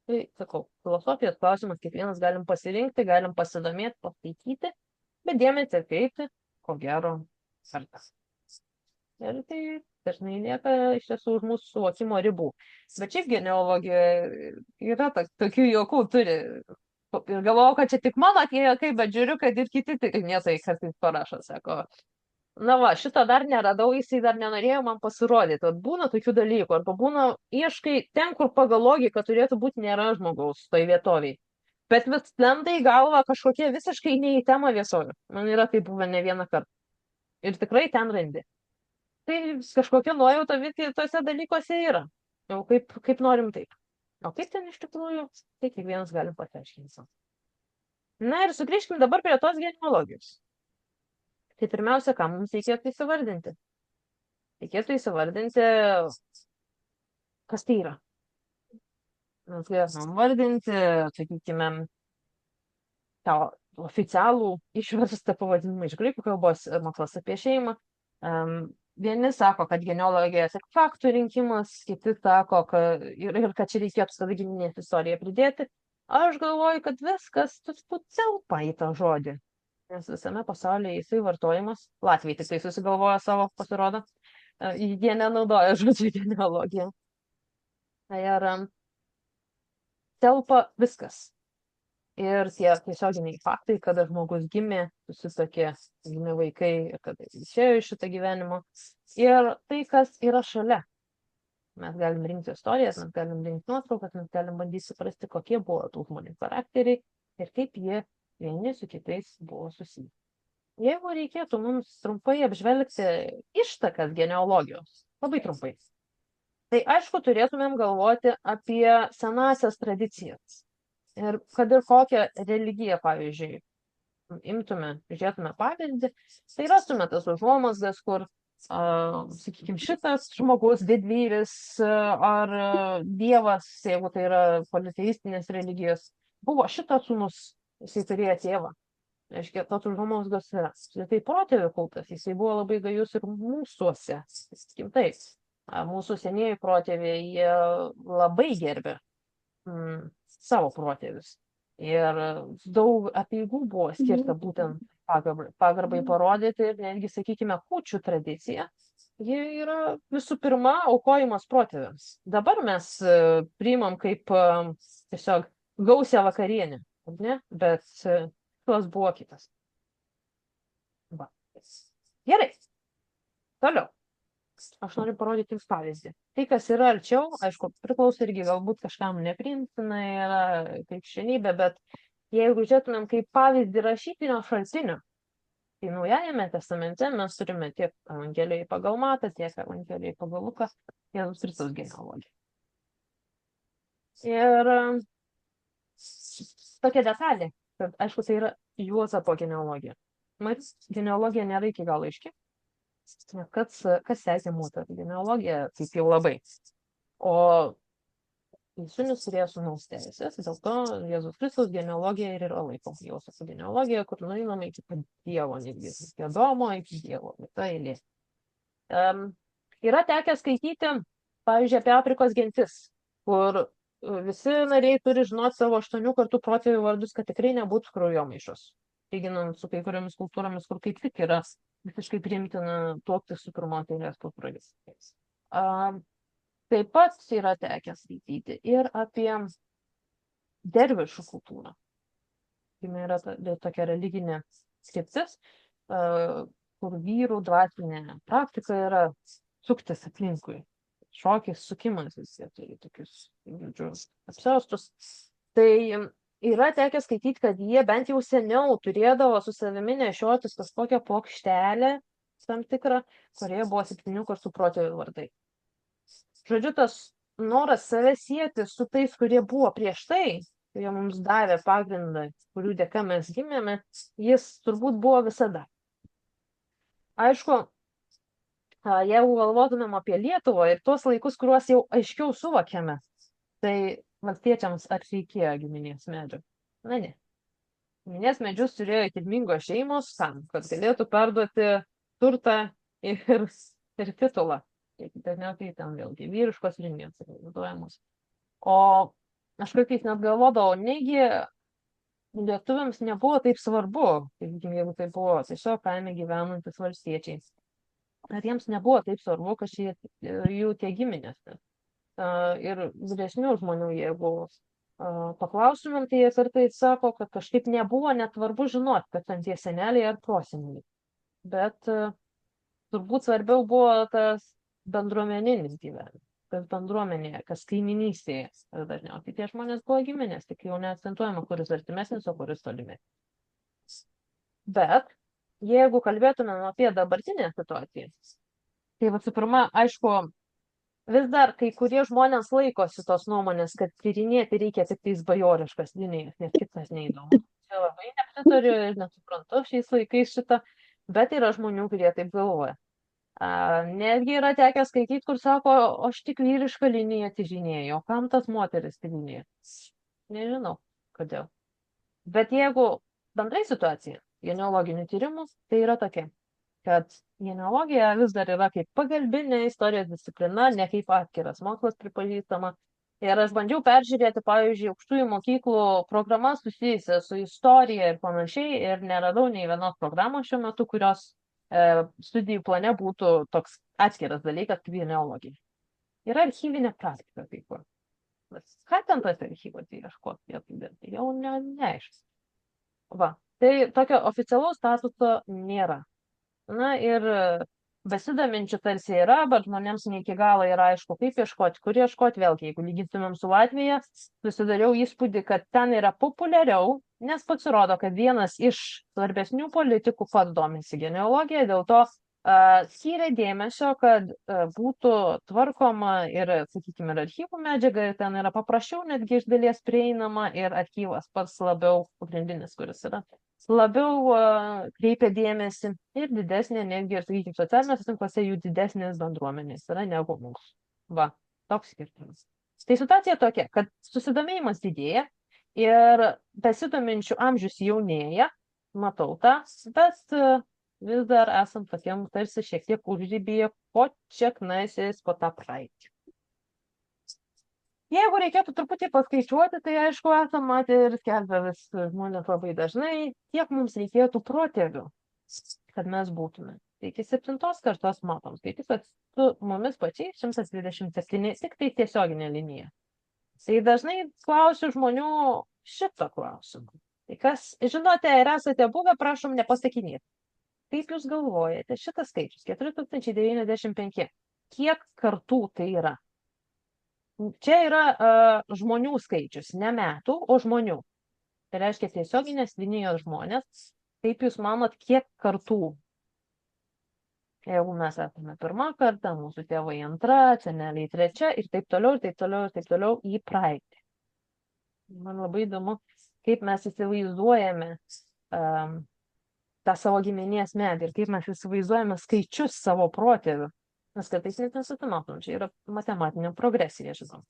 S1: Tai, sakau, filosofijos klausimas kiekvienas galim pasirinkti, galim pasidomėti, paskaityti, bet dėmesį atkreipti, ko gero, kartas. Ir tai dažnai lieka iš tiesų už mūsų suvokimo ribų. Bet šiaip genealogija yra tokių juokų turi. Ir galvojau, kad čia tik mano tie juokai, bet žiūriu, kad ir kiti tyrinėtojai kartais parašo, sako, Na va, šito dar neradau, jisai dar nenorėjo man pasirodyti. Vat būna tokių dalykų, arba būna ieškai ten, kur pagal logiką turėtų būti, nėra žmogaus toj vietoviai. Bet vis lenda į galvą kažkokie visiškai ne į temą viesovių. Man yra tai buvę ne vieną kartą. Ir tikrai ten randi. Tai kažkokia nuojauta visgi tose dalykuose yra. Jau kaip norim taip. O kaip ten iš tikrųjų, tai kiekvienas galim pasiaiškinti sau. Na ir sugrįžkim dabar prie tos genealogijos. Tai pirmiausia, ką mums reikėtų įsivardinti? Reikėtų įsivardinti, kas tai yra. Mes galėtumėm vardinti, sakykime, tą oficialų išverstą pavadinimą iš graikų kalbos mokslas apie šeimą. Vieni sako, kad genealogija tik faktų rinkimas, kiti sako, kad kad čia reikėtų tada giminės istoriją pridėti. Aš galvoju, kad viskas telpa į tą žodį. Nes visame pasaulyje jisai vartojimas. Latviai tik tai susigalvoja savo, pasirodo. Jie nenaudoja žodžio genealogija. Ir telpa viskas. Ir tie tiesioginiai faktai, kada žmogus gimė, susitokė, gimė vaikai ir kada išėjo iš šitą gyvenimą. Ir tai, kas yra šalia. Mes galim rinkti istorijas, mes galim rinkti nuotraukas, mes galim bandyti suprasti, kokie buvo tų žmonių charakteriai ir kaip jie vieni su kitais buvo susiję. Jeigu reikėtų mums trumpai apžvelgti ištakas genealogijos, labai trumpai, tai aišku turėtumėm galvoti apie senasias tradicijas. Ir kad ir kokią religiją, pavyzdžiui, imtume, žiūrėtume pavyzdį, tai rastume tas užuomazgas, kur, sakykime, šitas žmogus, didvyris ar dievas, jeigu tai yra politeistinės religijos, buvo šitas sūnus, jisai turėjo tėvą. Reiškia, tos užuomazgos yra. Tai protėvių kultas, jisai buvo labai gajus ir mūsuose, sakykim taip. Mūsų senieji protėviai, jie labai gerbė savo protėvius. Ir daug apeigų buvo skirta būtent pagarbai parodyti ir netgi, sakykime, kūčių tradicija. Ji yra visų pirma aukojimas protėviams. Dabar mes priimam kaip tiesiog gausią vakarienę, ne? Bet tas buvo kitas. Va. Gerai. Toliau. Aš noriu parodyti jums pavyzdį. Tai, kas yra arčiau, aišku, priklauso irgi galbūt kažkam nepriimtina yra krikščionybė, bet jeigu žiūrėtumėm kaip pavyzdį rašytinio šaltinio, tai Naujajame testamente mes turime tiek Evangelijai pagal Matą, tiek Evangelijai pagal Luką, Jėzus Kristus genealogiją. Ir tokia detalė, kad aišku, tai yra Juozapo genealogija. Marijos genealogija nėra iki galo aiški. Kas sekė moterų genealogiją, taip jau labai. O sūnus turėjo sūnaus teisės, dėl to Jėzus Kristus genealogija ir yra laikoma Juozapo genealogija, kur nueinama iki Dievo, netgi iki Adomo, iki Dievo. Ta eilė. Yra tekę skaityti, pavyzdžiui, apie Afrikos gentis, kur visi nariai turi žinoti savo 8 kartų protėvių vardus, kad tikrai nebūtų kraujomaišos. Lyginant su kai kuriomis kultūromis, kur kaip tik yra visiškai priimtina tuoktis su pirmos eilės pusbrolis. Taip pat yra tekę skaityti ir apie dervišų kultūrą. Tai yra tokia religinė skriptis, kur vyrų dvasinė praktika yra suktis aplinkui. Šokis, sukimas, jie turi tokius, žodžiu, apsiaustus. Tai yra tekę skaityti, kad jie bent jau seniau turėdavo su savimi nešiotis kažkokią plokštelę tam tikrą, kurioje buvo 7 kartų protėvių vardai. Žodžiu, tas noras save sieti su tais, kurie buvo prieš tai, kurie mums davė pagrindą, kurių dėka mes gimėme, jis turbūt buvo visada. Aišku, jeigu galvotumėm apie Lietuvą ir tuos laikus, kuriuos jau aiškiau suvokiame, tai valstiečiams ar reikėjo giminės medžio? Na ne. Giminės medžius turėjo kilmingos šeimos tam, kad galėtų perduoti turtą ir titulą. Dažniausiai ten vėlgi vyriškos linijos naudojamos. O aš kartais net galvodavau, negi lietuviams nebuvo taip svarbu, jeigu tai buvo tiesiog kaime gyvenantis valstiečiai. Ar jiems nebuvo taip svarbu, kad jų tie giminės. Ir vyresnių žmonių, jeigu paklausumėm, tai jie kartais sako, kad kažkaip nebuvo net svarbu žinoti, kad ten tie seneliai ar proseneliai. Bet turbūt svarbiau buvo tas bendruomeninis gyvenimas, kas bendruomenėje, kas kaiminystėje. Ir dažniausiai tie žmonės buvo giminės, tik jau neakcentuojama, kuris artimesnis, o kuris tolimesnis. Bet jeigu kalbėtumėm apie dabartinę situaciją, tai visų pirma, aišku, vis dar kai kurie žmonės laikosi tos nuomonės, kad tyrinėti reikia tik tais bajoriškas linijas, nes kitas neįdomu. Čia labai nepritariu ir nesuprantu šiais laikais šitą, bet yra žmonių, kurie taip galvoja. Netgi yra tekę skaityti, kur sako, aš tik vyrišką liniją tyrinėjau, kam tas moteris tyrinėja? Nežinau, kodėl. Bet jeigu bendrai situacija genealoginių tyrimų, tai yra tokia, kad genealogija vis dar yra kaip pagalbinė istorijos disciplina, ne kaip atskiras mokslas pripažįstama. Ir aš bandžiau peržiūrėti, pavyzdžiui, aukštųjų mokyklų programas susijusias su istorija ir panašiai, ir neradau nei vienos programos šiuo metu, kurios studijų plane būtų toks atskiras dalykas kaip genealogija. Yra archyvinė praktika kai kur. Ką ten tas archyvas ieškoti, tai jau neaišku. Va, tai tokio oficialaus statuso nėra. Na ir besidominčių tarsi yra, bet žmonėms ne iki galo yra aišku, kaip ieškoti, kur ieškoti. Vėlgi, jeigu lygintumėm su Latvija, susidariau įspūdį, kad ten yra populiariau, nes pasirodo, kad vienas iš svarbesnių politikų pats domisi genealogija, dėl to skyrė dėmesio, kad būtų tvarkoma ir, sakykime, ir archyvų medžiaga, ir ten yra paprasčiau, netgi iš dalies prieinama, ir archyvas pats labiau pagrindinis, kuris yra labiau kreipia dėmesį ir didesnė, netgi ir, sakykime, socialiniuose tinkluose jų didesnės bendruomenės yra negu mūsų. Va, toks skirtumas. Tai situacija tokia, kad susidomėjimas didėja ir besidominčių amžius jaunėja, matau tą, bet vis dar esam tokiam tarsi šiek tiek užribyje, ko čia knaisis po tą praeitį. Jeigu reikėtų truputį paskaičiuoti, tai aišku, esam matę ir skelbia vis žmonės labai dažnai, kiek mums reikėtų protėvių, kad mes būtume. Tai iki 7 kartos matom, skaitis, kad su mumis pačiais 127, tik tai tiesioginė linija. Tai dažnai klausiu žmonių šito klausimą. Tai kas, žinote, ir esate buvę, prašom nepasakinėti. Kaip jūs galvojate, šitas skaičius 4095, kiek kartų tai yra? Čia yra žmonių skaičius, ne metų, o žmonių. Tai reiškia tiesioginės linijos žmonės. Kaip jūs manot, kiek kartų? Jeigu mes esame pirmą kartą, mūsų tėvai antra, seneliai trečia ir taip toliau, ir taip toliau, ir taip toliau į praeitį. Man labai įdomu, kaip mes įsivaizduojame tą savo giminės medį ir kaip mes įsivaizduojame skaičius savo protėvių. Nes kartais net nesusimatom, čia yra matematinė progresija, žinom.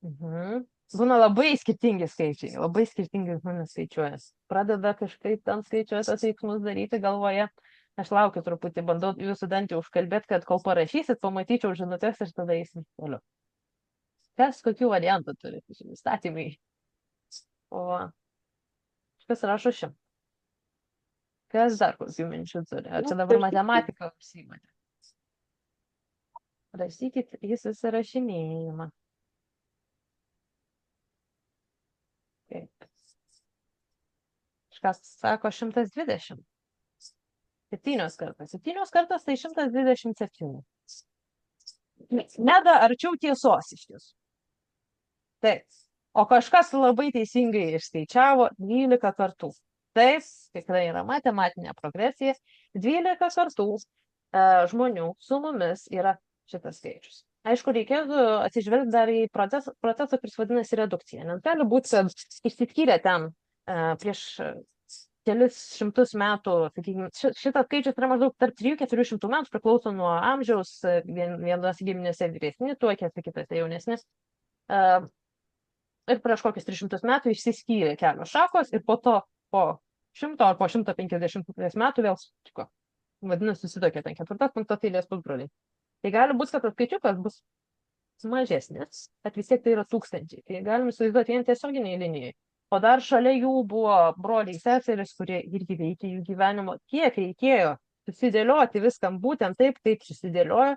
S1: Būna labai skirtingi skaičiai, labai skirtingai žmonės skaičiuoja. Pradeda kažkaip ten skaičiuoja tos veiksmus daryti galvoje. Aš laukiu truputį, bandau jūsų dantį užkalbėti, kad kol parašysit, pamatyčiau žinutės ir tada eisim toliau. Kas kokių variantų turi, įstatymai? O kas rašo šiam? Kas dar kokių minčių turi? Ar čia dabar matematika užsiimate? Rašykit į susirašinėjimą. Kaip? Kažkas sako 120. 7 kartas. 7 kartas tai 127. Neda arčiau tiesos iš tiesų. Taip. O kažkas labai teisingai išskaičiavo 12 kartų. Taip, tikrai yra matematinė progresija. 12 kartų žmonių su mumis yra šitas skaičius. Aišku, reikėtų atsižvelgti dar į procesą, kuris vadinasi redukcija. Nes gali būti, kad išsiskyrė ten prieš kelis šimtus metų, sakykime, šitas skaičius yra maždaug tarp 300–400 metų, priklauso nuo amžiaus, vienose giminėse vyresni tuokėsi, kitose jaunesni. Ir prieš kokius 300 metų išsiskyrė kelios šakos ir po to po 100 ar po 150 metų vėl sutiko. Vadinasi, susitokė ten 4–5 eilės pusbroliai. Tai gali būti, kad tas skaičiukas bus mažesnis, bet vis tiek tai yra tūkstančiai. Tai galim įsivaizduoti vien tiesioginiai linijai. O dar šalia jų buvo broliai seserys, kurie irgi veikė jų gyvenimo. Tiek reikėjo susidėlioti viskam būtent taip, kaip susidėliojo,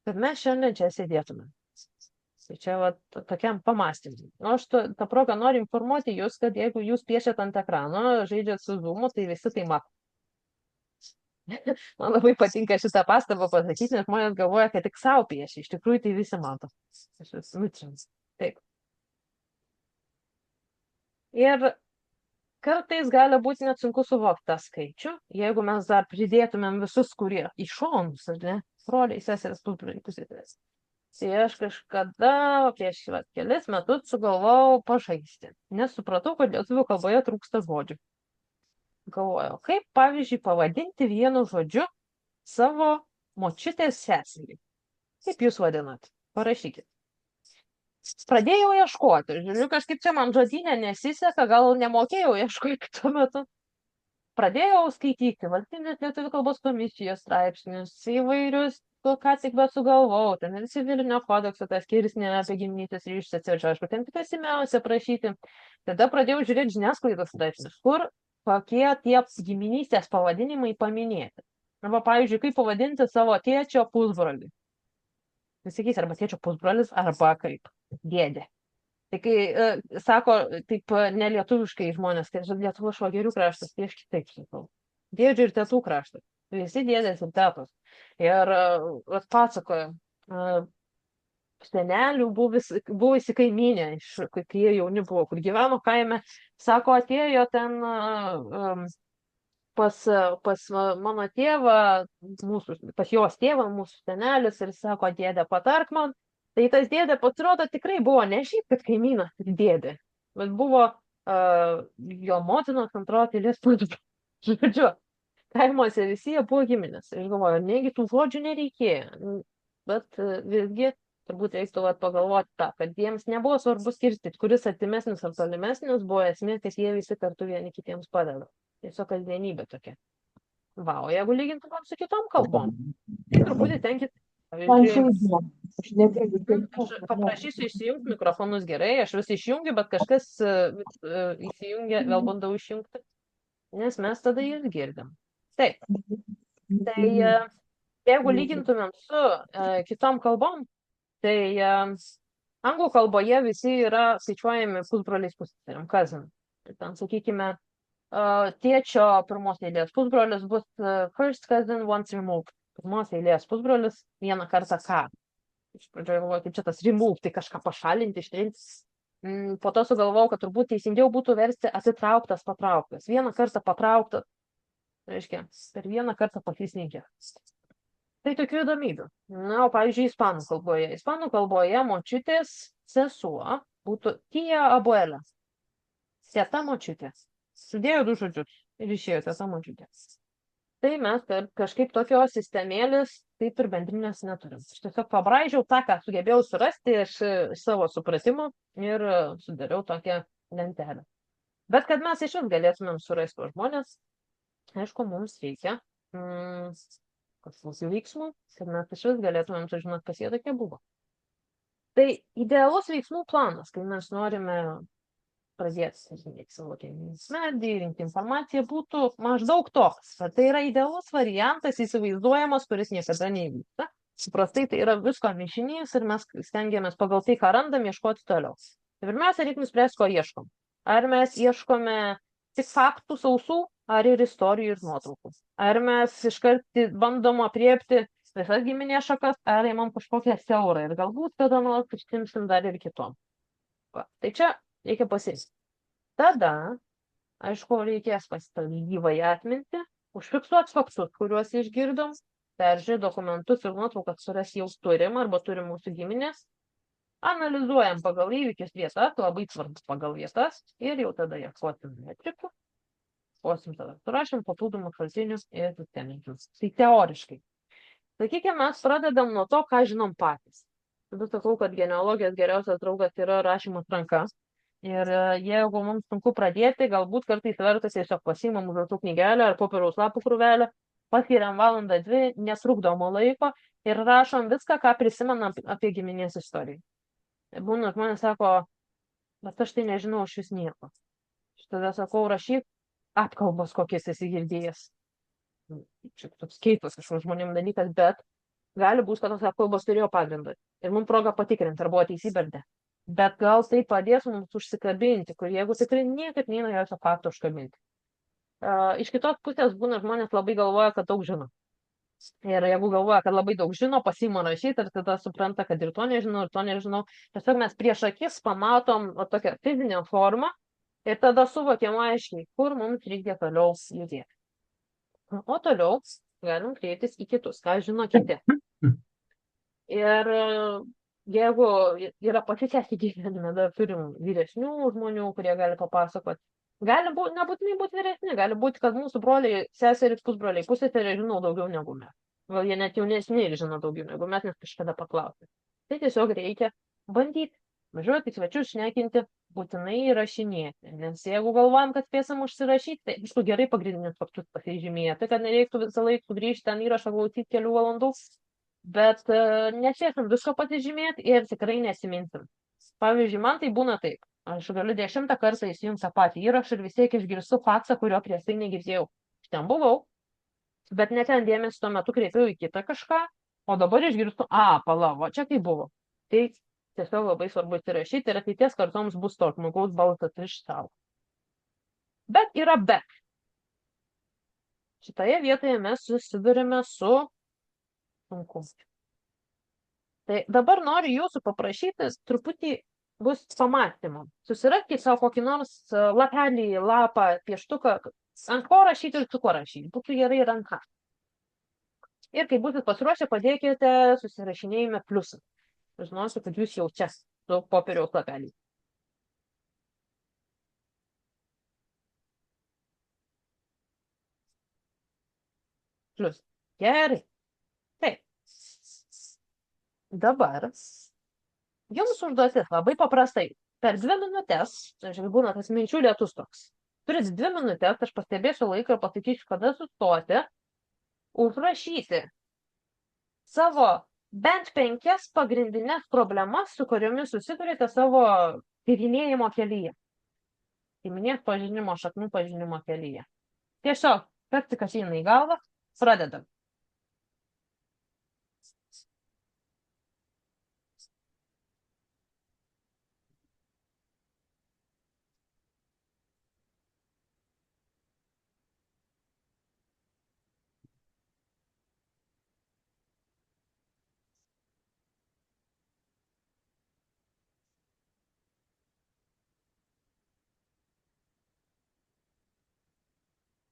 S1: kad mes šiandien čia sėdėtume. Tai čia va, tokiam pamastymui. O aš tą progą noriu informuoti jūs, kad jeigu jūs piešiat ant ekrano, žaidžiat su Zoomu, tai visi tai mato. Man labai patinka šitą pastabą pasakyti, nes žmonės galvoja, kad tik savo piešia. Iš tikrųjų, tai visi mato. Aš esu nučiams. Taip. Ir kartais gali būti net sunku suvokti tą skaičių, jeigu mes dar pridėtumėm visus, kurie į šonus, ar ne? Broliai, seserys, pusbroliai, pusėtės. Tai aš kažkada prieš kelis metus sugalvojau pažaisti, nes supratau, kad lietuvių kalboje trūksta žodžių. Galvojau, kaip pavyzdžiui pavadinti vienu žodžiu savo močiutės seserį. Kaip jūs vadinat? Parašykit. Pradėjau ieškoti, žiūriu, kažkaip čia man žodynė nesiseka, gal nemokėjau ieškoti tuo metu. Pradėjau skaityti valstybinės lietuvių kalbos komisijos straipsnius, įvairius, ką tik bet sugalvojau, ten ir civilinio kodekso, tas skyrius nėra apie giminystės ryšius, atsiprašau, aišku, ten tik esimiausia prašyti. Tada pradėjau žiūrėti žiniasklaidos straipsnius, kur kokie tie giminystės pavadinimai paminėti. Arba, pavyzdžiui, kaip pavadinti savo tėčio pusbrolį. Jis sakys, arba tėčio pusbrolis, arba kaip dėdė. Tai kai sako, taip nelietuviškai žmonės, kad Lietuva švagerių kraštas, tai aš kitaip sakau. Dėdžių ir tetų kraštas. Visi dėdės ir tetos. Ir atpasakojo, senelių buvusi kaimynė, kai jie jauni buvo, kur gyveno kaime, sako, atėjo ten pas mano tėvą, pas jos tėvą, mūsų senelis, ir sako, dėdė, patark man. Tai tas dėdė, pasirodo, tikrai buvo ne šiaip, kad kaimynas dėdė, bet buvo jo motinos antroji eilės pusbrolį. Žodžiu, kaimuose visi jie buvo giminės. Ir galvoju, negi tų žodžių nereikėjo. Bet visgi, turbūt reiktų pagalvoti tą, kad jiems nebuvo svarbu skirstyti, kuris artimesnis ar tolimesnis, buvo esmė, kad jie visi kartu vieni kitiems padeda. Tiesiog kasdienybė tokia. Va, o jeigu lygintumėm su kitom kalbom, tai turbūt tenkit. Aš paprašysiu išsijungti mikrofonus gerai, aš vis išjungiu, bet kažkas įsijungia, vėl bandau išjungti, nes mes tada ir girdim. Taip, tai jeigu lygintumėm su kitom kalbom, tai anglų kalboje visi yra skaičiuojami pusbroliais pusseserėm, cousin. Ten, sakykime, tėčio pirmos eilės pusbrolis bus first cousin once removed. Pirmos eilės pusbrolis vieną kartą ką. Iš pradžioje galvoju, kaip čia tas remove, tai kažką pašalinti, ištrinti. Po to sugalvojau, kad turbūt teisingiau būtų versti atitrauktas, patrauktas. Vieną kartą patrauktas, reiškia, per vieną kartą pasisninkė. Tai tokių įdomybių. Na, o pavyzdžiui, ispanų kalboje. Ispanų kalboje močiutės sesuo būtų tía abuela. Teta močiutė. Sudėjo du žodžius ir išėjo teta močiutė. Tai mes kažkaip tokios sistemėlės taip ir bendrinės neturim. Aš tiesiog pabraižiau tą, ką sugebėjau surasti iš savo supratimo ir sudariau tokią lentelę. Bet kad mes iš vis galėtumėm surasti tuos žmonės, aišku, mums reikia kažkokių veiksmų, kad mes iš vis galėtumėm sužinoti, kas jie tokie buvo. Tai idealus veiksmų planas, kai mes norime pradėti savo kaimynės medį, rinkti informaciją, būtų maždaug toks. Tai yra idealus variantas įsivaizduojamas, kuris niekada neįvyksta. Suprastai, tai yra visko mišinys ir mes stengiamės pagal tai, ką randam, ieškoti toliau. Tai pirmiausia, reikia nuspręsti, ko ieškom. Ar mes ieškome tik faktų sausų, ar ir istorijų ir nuotraukų. Ar mes iškart bandom apriepti visas giminės šakas, ar įmam kažkokią siaurą ir galbūt tada nuolat ištimsim dar ir kitom. Tai čia reikia pasirinkti. Tada, aišku, reikės pasitelkti gyvąją atmintį, užfiksuoti faktus, kuriuos išgirdom, peržiūrėti dokumentus ir nuotraukas, kurias jau turim arba turim mūsų giminės, analizuojam pagal įvykius vietas, labai svarbu pagal vietas, ir jau tada ieškosim metrikų, tada surašym papildomų šaltinių ir sisteminčius. Tai teoriškai. Sakykime, mes pradedam nuo to, ką žinom patys. Tada sakau, kad genealogijos geriausias draugas yra rašymas ranka. Ir jeigu mums sunku pradėti, galbūt kartais verta tiesiog pasiimam užrašų knygelę ar popieriaus lapų krūvelę, paskiriam valandą, dvi, netrukdomo laiko ir rašom viską, ką prisimenam apie giminės istoriją. Būna žmonės sako, bet aš tai nežinau, aš vis nieko. Tada sakau, rašyk apkalbos, kokias esi girdėjęs. Čia toks keistas kažkoks žmonėm dalykas, bet gali būti, kad tos apkalbos turėjo pagrindą. Ir mums proga patikrinti, ar buvo teisybė ar ne. Bet gal tai padės mums užsikabinti, kur jeigu tikrai niekaip neina jokio fakto užkabinti. Iš kitos pusės būna žmonės labai galvoja, kad daug žino. Ir jeigu galvoja, kad labai daug žino, pasima rašyti ir tada supranta, kad ir to nežinau. Tiesiog mes prieš akis pamatom tokią fizinę formą ir tada suvokiam aiškiai, kur mums reikia toliau judėti. O toliau galim kreiptis į kitus, ką žino kiti. Ir jeigu yra pasisekę gyvenime, dar turim vyresnių žmonių, kurie gali papasakoti. Gali būti, nebūtinai būti vyresni, gali būti, kad mūsų broliai, seserys, pusbroliai, pusseserės žino daugiau negu mes. Gal jie net jaunesni ir žino daugiau negu mes, nes kažkada paklausė. Tai tiesiog reikia bandyti, važiuoti į svečius, šnekinti, būtinai įrašinėti. Nes jeigu galvojam, kad spėsim užsirašyti, tai aišku gerai pagrindinius faktus pasižymėti, kad nereiktų visą laiką sugrįžti ten įrašą klausyti kelių valandų. Bet nespėsim visko pasižymėti ir tikrai nesiminsim. Pavyzdžiui, man tai būna taip. Aš galiu 10 kartą įsijungti tą patį įrašą ir vis tiek išgirstu faktą, kurio prieš tai negirdėjau. Aš ten buvau, bet net ten dėmesį tuo metu kreipiau į kitą kažką, o dabar išgirstu, palavo, čia kaip buvo. Tai tiesiog labai svarbu įsirašyti ir ateities kartoms bus to žmogaus balsas iš savo. Bet yra bet. Šitoje vietoje mes susidurime su sunkumu. Tai dabar noriu jūsų paprašyti truputį bus pamąstymų. Susiraskite savo kokį nors lapelį, lapą, pieštuką, ant ko rašyti ir su ko rašyti. Būtų gerai ranka. Ir kai būsit pasiruošę, padėkite susirašinėjime pliusą. Žinosiu, kad jūs jau čia su popieriaus lapelį. Plius. Gerai. Taip. Dabar jums užduotis labai paprastai. Per 2 minutės, žinai, būna tas minčių lietus toks. Turit 2 minutės, aš pastebėsiu laiką ir pasakysiu, kada sustoti, užrašyti savo bent 5 pagrindinės problemas, su kuriomis susidurite savo tyrinėjimo kelyje. Giminės pažinimo, šaknų pažinimo kelyje. Tiesiog, kas tik ateina į galvą, pradedam.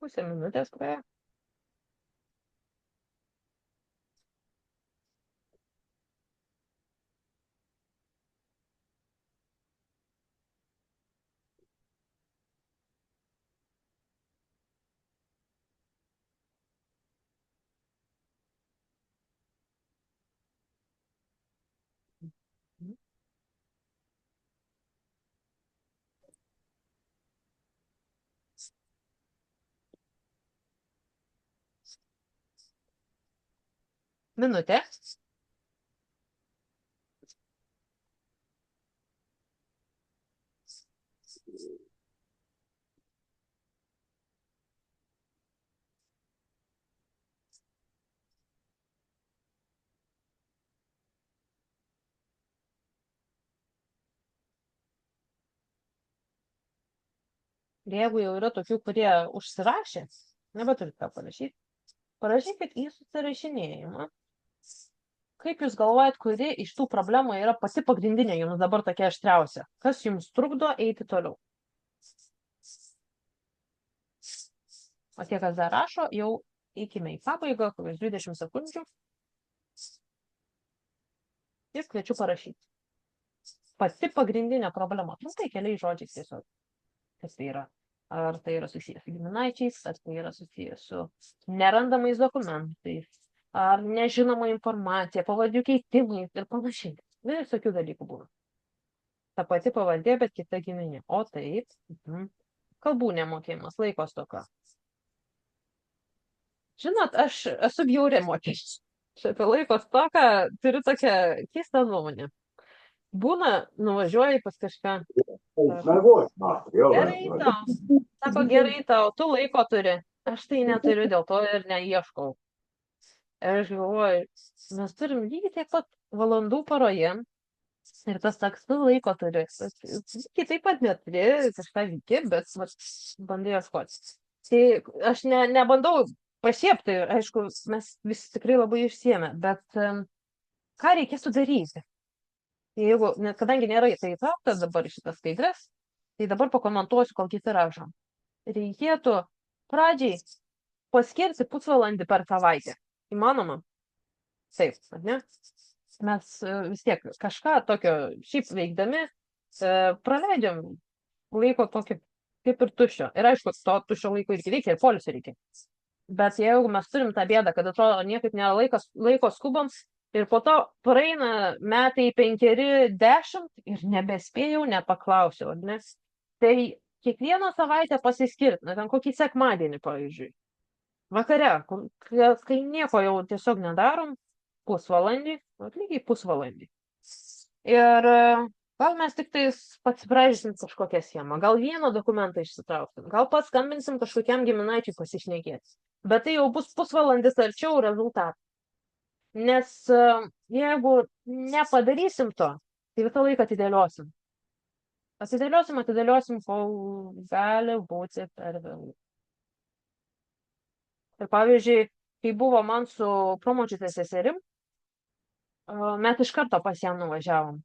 S1: Pusę minutės praėjo. Minutė. Jeigu jau yra tokių, kurie užsirašė, nebeturit ką parašyti, parašykit į susirašinėjimą. Kaip jūs galvojat, kuri iš tų problemų yra pati pagrindinė jums dabar tokia aštriausia? Kas jums trukdo eiti toliau? O tie, kas dar rašo, jau eikime į pabaigą, kokius 20 sekundžių. Ir kviečiu parašyti. Pati pagrindinė problema. Tai keliais žodžiais tiesiog. Kas tai yra? Ar tai yra susijęs su giminaičiais, ar tai yra susijęs su nerandamais dokumentais, ar nežinoma informacija, pavardžių keitimais ir panašiai. Visokių dalykų būna. Ta pati pavardė, bet kita giminė. O taip, kalbų nemokėjimas, laiko stoka. Žinot, aš esu bjauri moteris. Apie laiko stoką turiu tokią keistą nuomonę. Būna, nuvažiuoji pas kažką. Gerai tau. Sako, gerai tau, tu laiko turi. Aš tai neturiu, dėl to ir neieškau. Ir aš galvoju, mes turim lygiai tiek pat valandų paroje ir tas toks laiko turi. Lygiai taip pat neturi, kažką veiki, bet vat, bandai ieškoti. Tai aš nebandau pasiekti, aišku, mes visi tikrai labai išsiemė, bet ką reikėtų daryti? Jeigu, kadangi nėra tai įtrauktas dabar į šitas skaidres, tai dabar pakomentuosiu, kol kiti rašo. Reikėtų pradžiai paskirti pusvalandį per savaitę. Įmanoma? Taip, ar ne? Mes vis tiek kažką tokio šiaip veikdami praleidžiam laiko tokį kaip ir tuščio. Ir aišku, to tuščio laiko irgi reikia, ir polisio reikia. Bet jeigu mes turim tą bėdą, kad atrodo niekaip nėra laiko skubams, ir po to praeina metai 5-10 ir nebespėjau, nepaklausiau, ne? Tai kiekvieną savaitę pasiskirti, ten kokį sekmadienį, pavyzdžiui. Vakare, kai nieko jau tiesiog nedarom, pusvalandį, lygiai pusvalandį. Ir gal mes tik tais pasibraižysim kažkokią schemą, gal vieną dokumentą išsitrauksim, gal paskambinsim kažkokiam giminaičiui pasišnekėti. Bet tai jau bus pusvalandis arčiau rezultatų. Nes jeigu nepadarysim to, tai visą laiką atidėliosim. Atidėliosim, kol gali būti per vėlų. Ir pavyzdžiui, kai buvo man su promočiute seserim, mes iš karto pas ją nuvažiavom.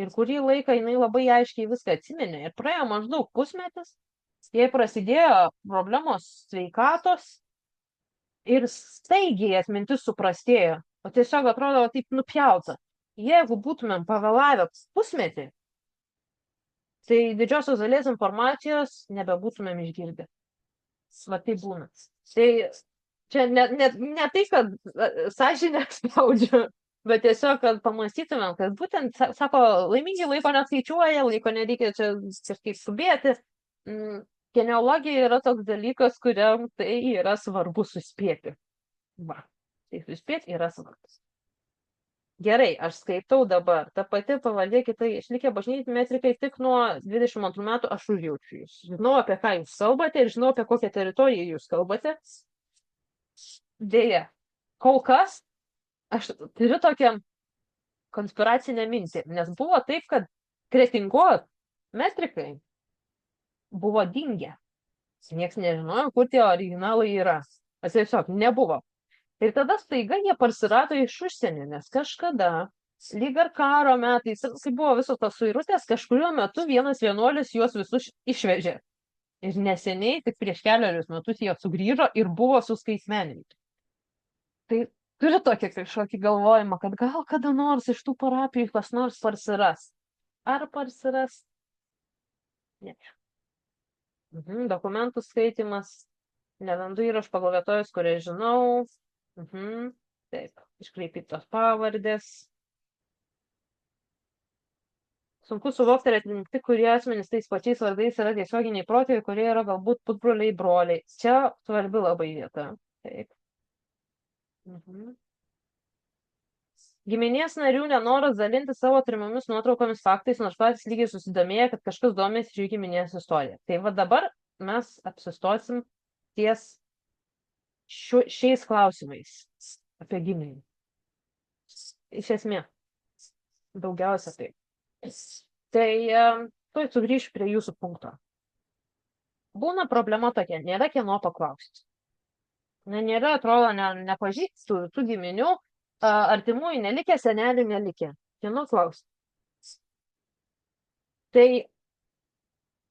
S1: Ir kurį laiką jinai labai aiškiai viską atsiminė. Ir praėjo maždaug pusmetis, jai prasidėjo problemos sveikatos ir staigiai atmintis suprastėjo. O tiesiog atrodo taip nupjauta. Jeigu būtumėm pavėlavę pusmetį, tai didžiosios dalies informacijos nebebūtumėm išgirdę. Va tai būna. Tai čia ne tai, kad sąžinę spaudžiu, bet tiesiog, kad pamastytumėm, kad būtent, sako, laimingi laiko neskaičiuoja, laiko nereikia čia kažkaip skubėti. Genealogija yra toks dalykas, kuriam tai yra svarbu suspėti. Va, tai suspėti yra svarbus. Gerai, aš skaitau dabar. Ta pati pavardė kitai išlikę bažnytiniai metrikai tik nuo 22 metų aš užjaučiu jūs. Žinau, apie ką jūs kalbate ir žinau, apie kokią teritoriją jūs kalbate. Deja, kol kas aš turiu tokią konspiracinę mintį, nes buvo taip, kad Kretingos metrikai buvo dingę. Niekas nežinojo, kur tie originalai yra. Aš tiesiog nebuvo. Ir tada staiga jie parsirado iš užsienio, nes kažkada, lyg ar karo metais, kai buvo visos tos suirutės, kažkuriuo metu vienas vienuolis juos visus išvežė. Ir neseniai, tik prieš keliarius metus, jie sugrįžo ir buvo suskaitmeninti. Tai turiu tokį kažkokį galvojimą, kad gal kada nors iš tų parapijų kas nors parsiras. Ar parsiras? Ne. Dokumentų skaitimas. Nerandu įrašų pagal vietovės, kurias žinau. Taip, iškreipytos pavardės. Sunku suvokti ir atminti, kurie asmenys tais pačiais vardais yra tiesioginiai protėviai, kurie yra galbūt pusbroliai broliai. Čia svarbi labai vieta. Taip. Giminės narių nenoras dalinti savo turimomis nuotraukomis faktais, nors patys lygiai susidomėję, kad kažkas domės jų giminės istoriją. Tai va dabar mes apsistosim ties šiais klausimais apie giminį. Iš esmės, daugiausia tai. Tai tuoj sugrįšiu prie jūsų punkto. Būna problema tokia, nėra kieno paklausti. Nėra, atrodo, nepažįstų tų giminių, artimųjų nelikė, senelių nelikė. Kieno klausti? Tai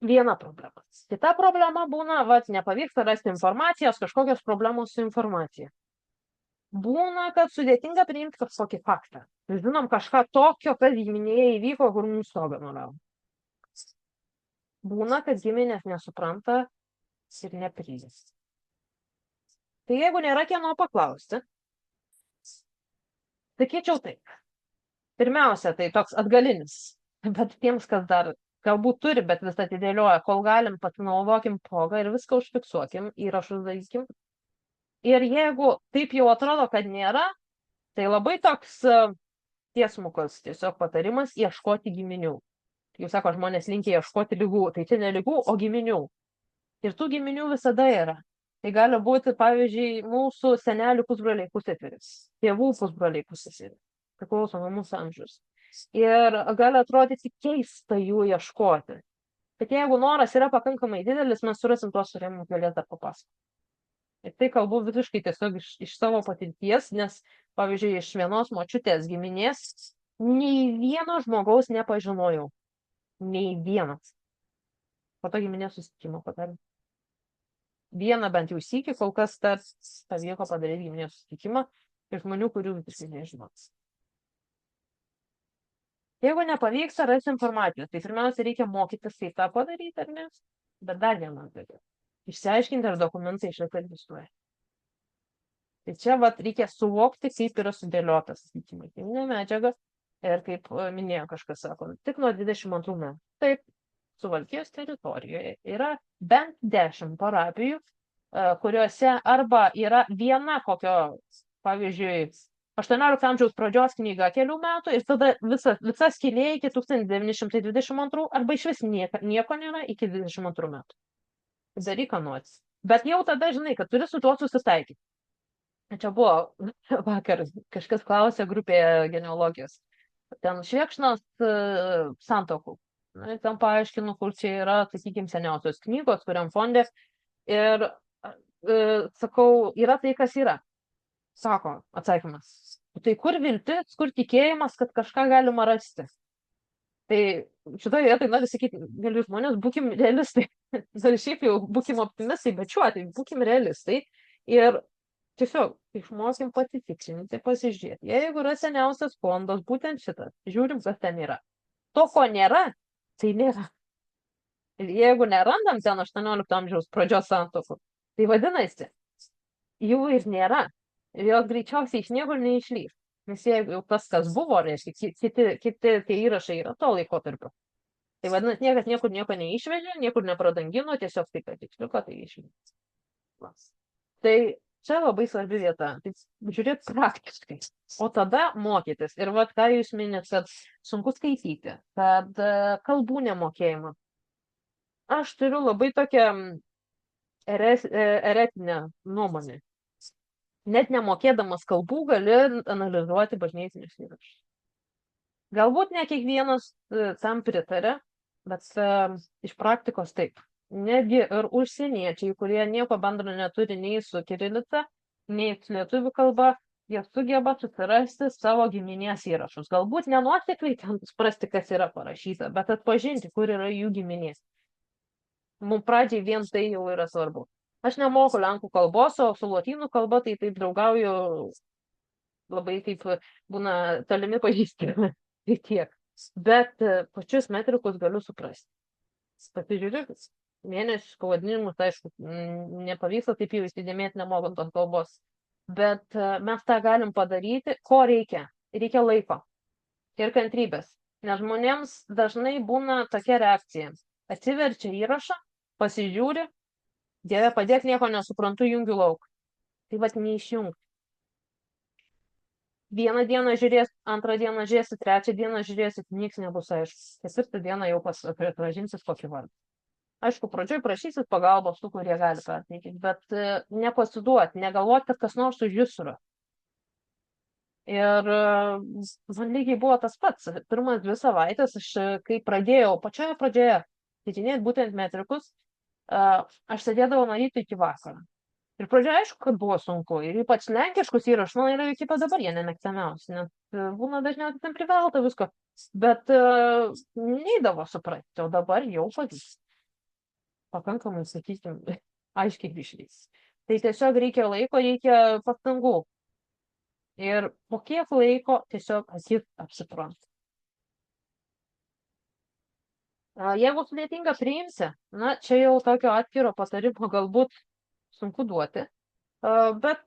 S1: viena problema. Kita problema būna, nepavyksta rasti informacijos, kažkokios problemos su informacija. Būna, kad sudėtinga priimti kažkokį faktą. Žinom kažką tokio, kas giminėje įvyko, kur mums stogą nuravo. Būna, kad giminės nesupranta ir nepriima. Tai jeigu nėra kieno paklausti, sakyčiau taip. Pirmiausia, tai toks atgalinis. Bet tiems, kas dar galbūt turi, bet vis atidėlioja, kol galim, pasinaudokim progą ir viską užfiksuokim, įrašus darykim. Ir jeigu taip jau atrodo, kad nėra, tai labai toks tiesmukas tiesiog patarimas ieškoti giminių. Jau sako, žmonės linkia ieškoti lygų, tai čia ne lygų, o giminių. Ir tų giminių visada yra. Tai gali būti, pavyzdžiui, mūsų senelių pusbroliai pusseserės, tėvų pusbroliai pusseserės, priklauso nuo mūsų amžiaus. Ir gali atrodyti keista jų ieškoti. Bet jeigu noras yra pakankamai didelis, mes surasim tuos, kurie mums galės dar papasakoti. Ir tai kalbu visiškai tiesiog iš savo patirties, nes, pavyzdžiui, iš vienos močiutės giminės nei vieno žmogaus nepažinojau. Nei vienas. Po to giminės susitikimo padarė. Vieną bent jau sykį, kol kas pavyko padaryti giminės susitikimą iš žmonių, kurių visiškai nežinot. Jeigu nepavyksta rasti informacijos, tai pirmiausia reikia mokytis, kaip tą padaryti, ar ne? Bet dar vienas dalykas. Išsiaiškinti, ar dokumentai iš tikrųjų egzistuoja. Tai čia reikia suvokti, kaip yra sudėliotas įtikinė medžiaga ir kaip minėjo kažkas, sako, tik nuo 22 metų. Taip, Suvalkijos teritorijoje yra bent 10 parapijų, kuriuose arba yra viena kokio, pavyzdžiui, 18 amžiaus pradžios knyga kelių metų ir tada visa skylė iki 1922 arba iš vis nieko nėra iki 22 metų. Daryk, ką nori. Bet jau tada žinai, kad turi su tuo susitaikyti. Čia buvo vakar, kažkas klausė grupėje genealogijos. Ten Švėkšnos santokų. Ir ten paaiškinu, kur čia yra, sakykime, seniausios knygos, kuriam fondė. Ir sakau, yra tai, kas yra. Sako, atsakymas. Tai kur viltis, kur tikėjimas, kad kažką galima rasti? Tai šitoje vietoje noriu sakyti, galiu žmonės, būkim realistai. Ir šiaip jau būkim optimistai, bet šiuo atveju būkim realistai. Ir tiesiog išmokim pasitikslinti, pasižiūrėti. Jeigu yra seniausias fondas, būtent šitas, žiūrim, kas ten yra. To, ko nėra, tai nėra. Ir jeigu nerandam ten 18 amžiaus pradžios santokų, tai vadinasi, jų ir nėra. Ir jos greičiausiai iš niekur neišlys. Nes jeigu jau tas, kas buvo, reiškia, kiti tie įrašai yra to laikotarpio. Tai vadinasi, niekas niekur nieko neišvežė, niekur nepradangino, tiesiog tai, kad tiksliuko, tai išvežė. Tai čia labai svarbi vieta. Tai žiūrėt praktiškai. O tada mokytis. Ir ką jūs minit, kad sunku skaityti, kad kalbų nemokėjimą. Aš turiu labai tokią eretinę nuomonę. Net nemokėdamas kalbų gali analizuoti bažnytinius įrašus. Galbūt ne kiekvienas tam pritarė, bet iš praktikos taip. Netgi ir užsieniečiai, kurie nieko bendro neturi nei su kirilica, nei su lietuvių kalba, jie sugeba susirasti savo giminės įrašus. Galbūt nenuosekliai ten suprasti, kas yra parašyta, bet atpažinti, kur yra jų giminės. Mums pradžiai vien tai jau yra svarbu. Aš nemoku lenkų kalbos, o su lotynų kalba tai taip draugauju labai kaip būna tolimi pažįstami. Tai tiek. Bet pačius metrikus galiu suprasti. Pasižiūrėk, mėnesius pavadinimus, aišku, nepavyksta taip jau įsidėmėti nemokant tos kalbos. Bet mes tą galim padaryti. Ko reikia? Reikia laiko ir kantrybės. Nes žmonėms dažnai būna tokia reakcija. Atsiverčia įrašą, pasižiūri, Dieve padėk, nieko nesuprantu, jungiu lauk. Tai neišjung. Vieną dieną žiūrės, antrą dieną žiūrėsi, trečią dieną žiūrėsi, niks nebus aišku. Ketvirtą dieną jau pažinsis kokį vardą. Aišku, pradžioj prašysit pagalbos tų, kurie gali perteikti, bet nepasiduoti, negalvoti, kad kas nors už jūs yra. Ir man lygiai buvo tas pats. Pirmas 2 savaitės, kai pradėjau, pačioje pradžioje, tyrinėti būtent metrikus, aš sėdėdavau nuo ryto iki vakaro. Ir pradžioje aišku, kad buvo sunku. Ir ypač lenkiškus įrašus, man yra iki pat dabar jie nemėgstamiausi, nes būna dažniausiai ten privelta visko. Bet neįdavo suprasti, o dabar jau pavyks. Pakankamai, sakykime, aiškiai išlys. Tai tiesiog reikia laiko, reikia pastangų. Ir po kiek laiko tiesiog akis apsipranta. Jeigu sudėtinga priimsi, čia jau tokio atskiro patarimo galbūt sunku duoti, bet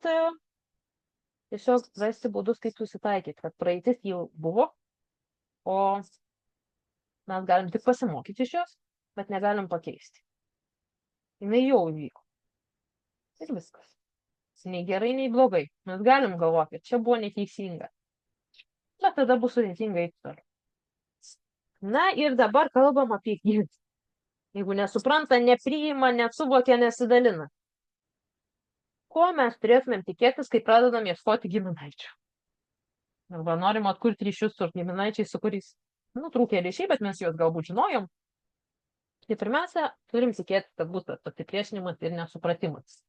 S1: tiesiog rasti būdus, kaip susitaikyti, kad praeitis jau buvo, o mes galim tik pasimokyti iš jos, bet negalim pakeisti. Jinai jau įvyko. Ir viskas. Nei gerai, nei blogai. Mes galim galvoti, kad čia buvo neteisinga. Bet tada bus sudėtinga eiti toliau. Na ir dabar kalbam apie gydymą. Jeigu nesupranta, nepriima, nesuvokia, nesidalina. ko mes turėtumėm tikėtis, kai pradedam ieškoti giminaičių. Arba norim atkurti ryšius su giminaičiais, su kuriais nutrūkė ryšiai, bet mes juos galbūt žinojom. Tai pirmiausia, turim tikėti, kad bus tas pasipriešinimas ir nesupratimas.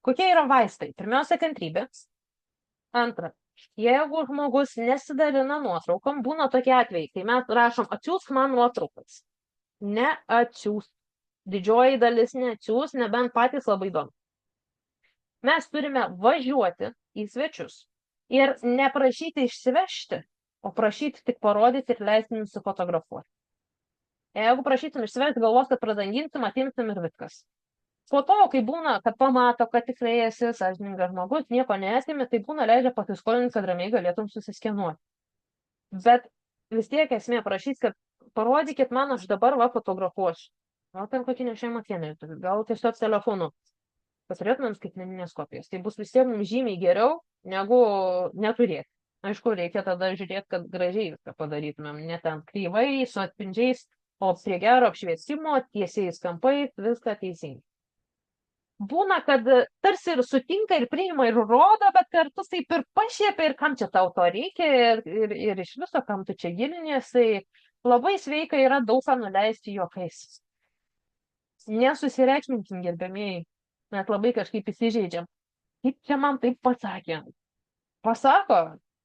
S1: Kokie yra vaistai? Pirmiausia, kantrybė. Antra, jeigu žmogus nesidalina nuotraukom, būna tokie atvejai, kai mes rašom, atsiųsk man nuotraukas. Neatsiųsk. Didžioji dalis neatsiųs, nebent patys labai įdomu. Mes turime važiuoti į svečius ir neprašyti išsivežti, o prašyti tik parodyti ir leisti nusifotografuoti. Jeigu prašytum išsivežti, galvos, kad pradanginsim, atimsim ir viskas. Po to, kai būna, kad pamato, kad tikrai esi sąžiningas žmogus, nieko neatimi, tai būna leidžia pasiskolinti, kad ramiai galėtum susiskenuoti. Bet vis tiek esmė prašys, kad parodykit man, aš dabar fotografuosiu. Gal ten kokį nešėjimą kienį, gal tiesiog telefonu. Pasirėtumėm skaitmeninės kopijas. Tai bus vis tiek mums žymiai geriau, negu neturėti. Aišku, reikia tada žiūrėti, kad gražiai viską padarytumėm. Ne ten kryvai, su atspindžiais, o prie gero apšviesimo, tiesiais kampais, viską teisingai. Būna, kad tarsi ir sutinka, ir priima, ir rodo, bet kartu taip ir pašiepia, ir kam čia tau to reikia, ir iš viso, kam tu čia gilinės, tai labai sveika yra daug ką nuleisti juokais. Nesusireikšminkim, gerbėmėjai, mes labai kažkaip įsižeidžiam. Kaip čia man taip pasakė? Pasako,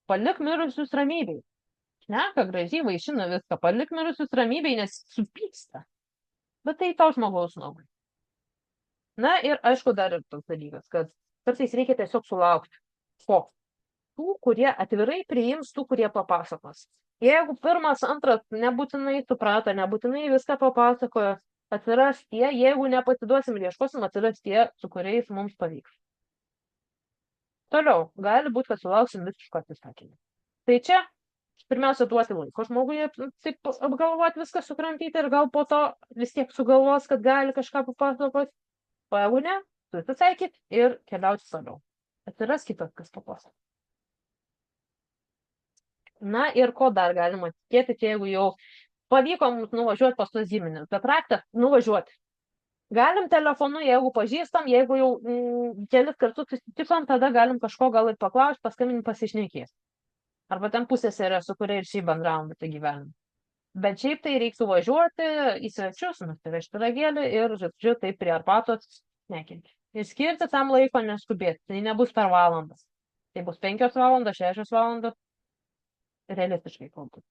S1: palik mirusius ramybei. Šneka gražiai, vaišina viską, palik mirusius ramybei, nes supyksta. Bet tai to žmogaus nuomonė. Na ir aišku dar ir toks dalykas, kad kartais reikia tiesiog sulaukti. Ko? Tų, kurie atvirai priims, tų, kurie papasakos. Jeigu pirmas, antras nebūtinai suprato, nebūtinai viską papasakojo, atsiras tie, jeigu nepasiduosim ir ieškosim, atsiras tie, su kuriais mums pavyks. Toliau, gali būti, kad sulauksim visiško atsisakymą. Tai čia, pirmiausia, duoti laiko žmogui taip apgalvoti viską, sukrantyti ir gal po to vis tiek sugalvos, kad gali kažką papasakoti. O jeigu ne, susisaikyt ir keliauti toliau. Atsiras kitas, kas papasako. Na ir ko dar galima tikėti, jeigu jau pavyko mums nuvažiuoti pas tos giminės, bet raktas nuvažiuoti. Galim telefonu, jeigu pažįstam, jeigu jau kelis kartus susitikom, tada galim kažko gal ir paklausti, paskambinti pasišnekės. Arba ten pusseserė, su kuria ir šiaip bendravom visą gyvenimą. Bet šiaip tai reiktų važiuoti į svečius, nusivežti ragėlį ir, žodžiu, taip prie arbatos nekinti. Ir skirti tam laiko neskubėti, tai nebus per valandas. Tai bus 5 valandos, 6 valandos, realistiškai kalbant.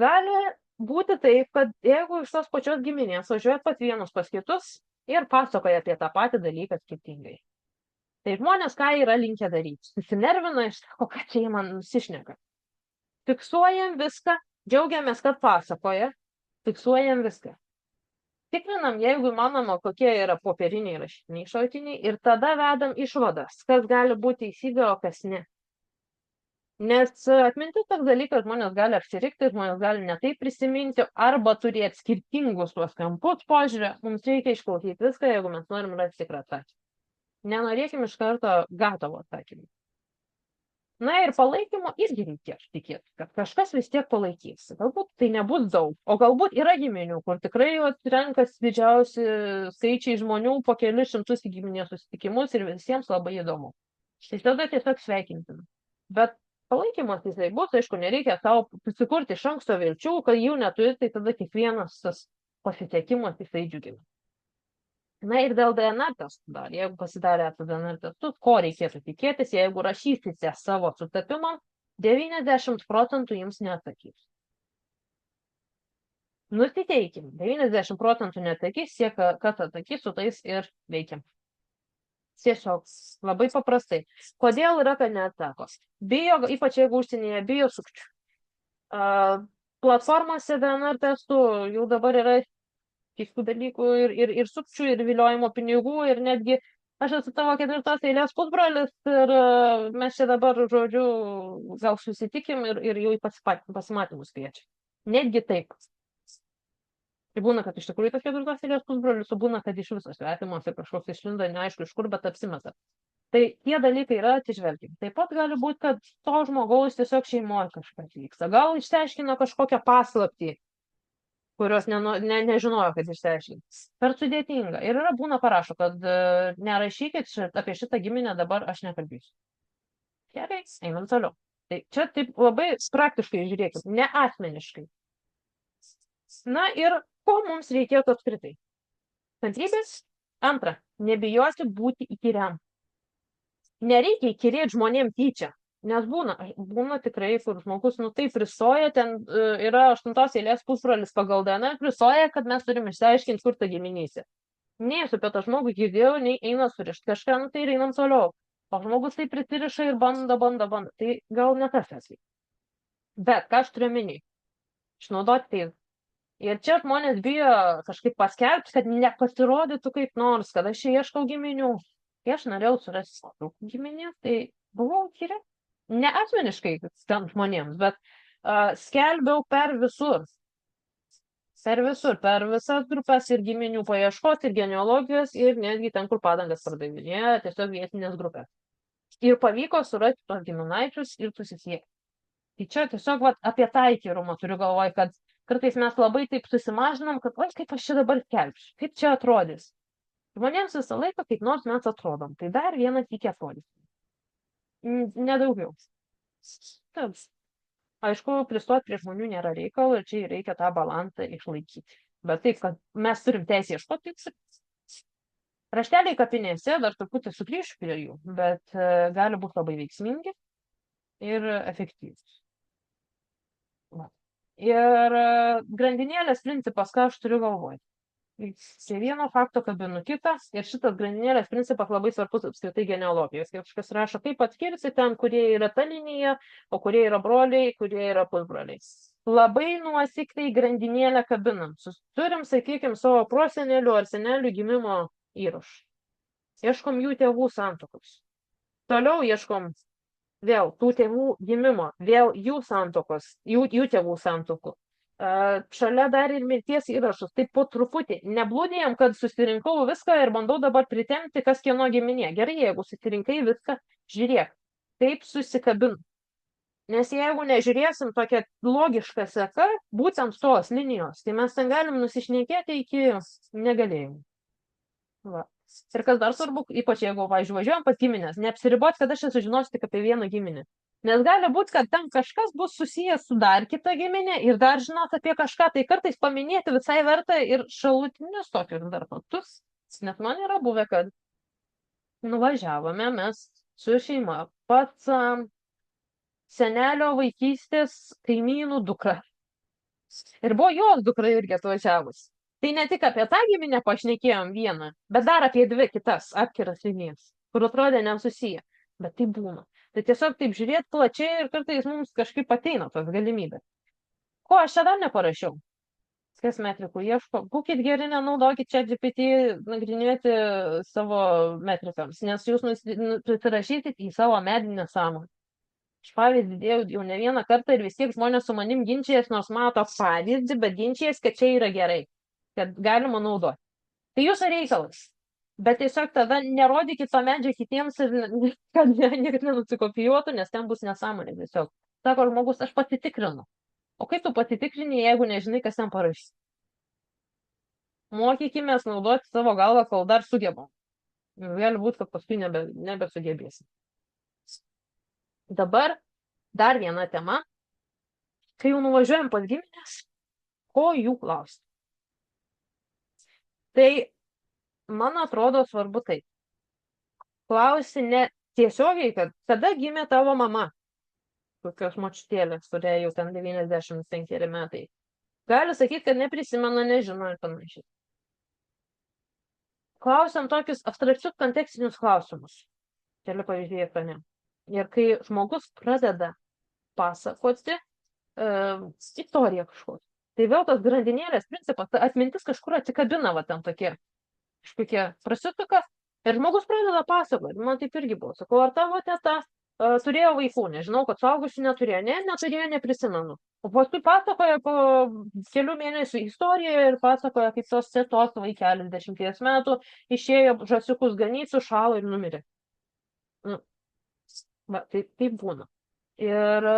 S1: Gali būti taip, kad jeigu iš tos pačios giminės važiuojat pas vienus pas kitus ir pasakoja apie tą patį dalyką skirtingai. Tai žmonės ką yra linkę daryti? Susinervina iš to, ką čia jie man nusišneka. Fiksuojam viską, džiaugiamės, kad pasakoja, fiksuojam viską. Tikrinam, jeigu manoma, kokie yra popieriniai rašytiniai šaltiniai ir tada vedam išvadas, kas gali būti teisybė, o kas ne. Nes atmintis toks dalykas, žmonės gali apsirikti, žmonės gali netai prisiminti arba turėti skirtingus tuos kampus požiūrį. Mums reikia išklausyti viską, jeigu mes norim rasti tikrą atsakymą. Nenorėkim iš karto gatavo atsakymą. Na ir palaikymo irgi reikės tikėti, kad kažkas vis tiek palaikys. Galbūt tai nebus daug, o galbūt yra giminių, kur tikrai renkas didžiausi skaičiai žmonių po kelius šimtus į giminės susitikimus ir visiems labai įdomu. Tai tada tiesiog sveikintina. Bet palaikymas jisai bus, aišku, nereikia savo susikurti iš anksto vilčių, kad jų neturi, tai tada kiekvienas tas pasitekimas jisai džiugina. Na ir dėl DNR testų dar, jeigu pasidarėte DNR testus, ko reikėtų tikėtis, jeigu rašysite savo sutapimą, 90% jums neatsakys. Nusiteikim, 90% neatsakys, kas atsakys, su tais ir veikiam. Tiesiog labai paprastai. Kodėl yra, kad neatsako? Bijo, ypač jeigu užsienyje, bijo sukčių. Platformose DNR testų jau dabar yra keistų dalykų ir sukčių, ir viliojimo pinigų, ir netgi aš esu tavo 4 eilės pusbrolis ir mes čia dabar, žodžiu, gal susitikim ir jau į pasimatymus kviečia. Netgi taip. Tai būna, kad iš tikrųjų tas 4 eilės pusbrolis, o būna, kad iš viso svetimas ir kažkoks išlindo, neaišku iš kur, bet apsimeta. Tai tie dalykai yra, atsižvelkim. Taip pat gali būti, kad to žmogaus tiesiog šeimoje kažkas vyksta. Gal išsiaiškina kažkokią paslaptį, kurios nežinojo, kad išsiaiškinti. Per sudėtinga. Ir būna parašo, kad nerašykit apie šitą giminę, dabar aš nekalbėsiu. Gerai, einam toliau. Tai čia taip labai praktiškai žiūrėkit, ne asmeniškai. Na ir ko mums reikėtų apskritai? Kantrybės. Antra, nebijoti būti įkyriam. Nereikia įkyrėti žmonėm tyčia, nes būna tikrai, kur žmogus, taip pristoja, ten yra 8 eilės pusbrolis pagal DNR, pristoja, kad mes turime išsiaiškinti, kur ta giminystė. Nei su apie tą žmogų girdėjau, nei eina surišti kažką, tai ir einam toliau. O žmogus tai pritiriša ir bando. Tai gal ne tas esi. Bet ką aš turiu omeny? Išnaudoti tai. Ir čia žmonės bijo kažkaip paskelbti, kad nepasirodytų kaip nors, kad aš čia ieškau giminių. Kai aš norėjau surasti savo giminės, tai buvau įkyri. Ne asmeniškai ten žmonėms, bet skelbiau per visur. Per visas grupės ir giminių paieškos, ir genealogijos, ir netgi ten, kur padangas pardavinėja, tiesiog vietinės grupės. Ir pavyko surasti tos giminaičius ir susisiekti. Tai čia tiesiog apie tą įkyrumą turiu galvoj, kad kartais mes labai taip susimažinam, kad oi, kaip aš čia dabar skelbsiu, kaip čia atrodys. Žmonėms visą laiką kaip nors mes atrodom. Tai dar vieną sykį atrodys. Nedaugiau. Taip. Aišku, pristoti prie žmonių nėra reikalo ir čia reikia tą balansą išlaikyti. Bet taip, kad mes turim teisę ieškoti, rašteliai kapinėse, dar truputį sugrįšiu prie jų, bet gali būti labai veiksmingi ir efektyvūs. Ir grandinėlės principas, ką aš turiu galvoj. Čia vieno fakto kabinu kitą ir šitas grandinėlės principas labai svarbus apskritai genealogijos. Kažkas rašo, kaip atskirsi ten, kurie yra ta linija, o kurie yra broliai, kurie yra pusbroliai. Labai nuosekliai grandinėlę kabinam. Turim, sakykime, savo prosenelių ar senelių gimimo įrašų. Ieškom jų tėvų santuokos. Toliau ieškom vėl tų tėvų gimimo, vėl jų santokos, jų tėvų santokų. Šalia dar ir mirties įrašus. Taip po truputį. Neblūdėjom, kad susirinkau viską ir bandau dabar pritempti, kas kieno giminė. Gerai, jeigu susirinkai viską, žiūrėk. Taip susikabinu. Nes jeigu nežiūrėsim tokią logišką seką, būtent tos linijos, tai mes ten galim nusišnekėti iki negalėjimų. Va. Ir kas dar svarbu, ypač jeigu važiuojam pas giminės, neapsiribot, kad aš sužinosiu tik apie vieną giminę. Nes gali būti, kad ten kažkas bus susijęs su dar kita giminė ir dar žinot apie kažką, tai kartais paminėti visai verta ir šalutinius tokius dar faktus. Net man yra buvę, kad nuvažiavome mes su šeima pats senelio vaikystės kaimynų dukra. Ir buvo jos dukra irgi atvažiavus. Tai ne tik apie tą giminę pašnekėjom vieną, bet dar apie 2 kitas atskiras linijas, kur atrodė nesusiję. Bet tai būna. Tai tiesiog taip žiūrėti plačiai ir kartais mums kažkaip ateina tos galimybės. Ko aš čia dar neparašiau? Kas metrikų ieško? Būkit geri, nenaudokit čia GPT nagrinėti savo metrikams, nes jūs prisirašysit į savo medinę sąmonę. Aš pavyzdį dėjau jau ne vieną kartą ir vis tiek žmonės su manim ginčijas, nors mato pavyzdį, bet ginčijas, kad čia yra gerai, kad galima naudoti. Tai jūsų reikalas. Bet tiesiog tada nerodykit to medžio kitiems, kad niekas nenusikopijuotų, nes ten bus nesąmonė tiesiog. Sako žmogus, aš pasitikrinu. O kaip tu pasitikrini, jeigu nežinai, kas ten parašys? Mokykime naudoti savo galvą, kol dar sugebam. Gali būti, kad paskui nebesugebėsim. Dabar dar viena tema. Kai jau nuvažiuojam pas giminės, ko jų klausti? Tai man atrodo svarbu taip. Klausi ne tiesiogiai, kad kada gimė tavo mama, kokios močiutėlės, kuriai jau ten 95 metai. Gali sakyti, kad neprisimena, nežino ir panašiai. Klausiam tokius abstrakčius kontekstinius klausimus. Keli pavyzdžiai ekrane. Ir kai žmogus pradeda pasakoti istoriją kažkokią, tai vėl tas grandinėlės principas, ta atmintis kažkur atsikabina, va ten tokie. Kažkokie prasituka ir žmogus pradeda pasakoti. Man taip irgi buvo. Sakau, ar tavo teta turėjo vaikų? Nežinau, kad suaugusių neturėjo. Neturėjo, neprisimenu. O paskui pasakoja po kelių mėnesių istoriją ir pasakoja, kaip tos tetos vaikelis 10 metų išėjo žąsiukus ganyti, sušalo ir numirė. Va, taip būna. Ir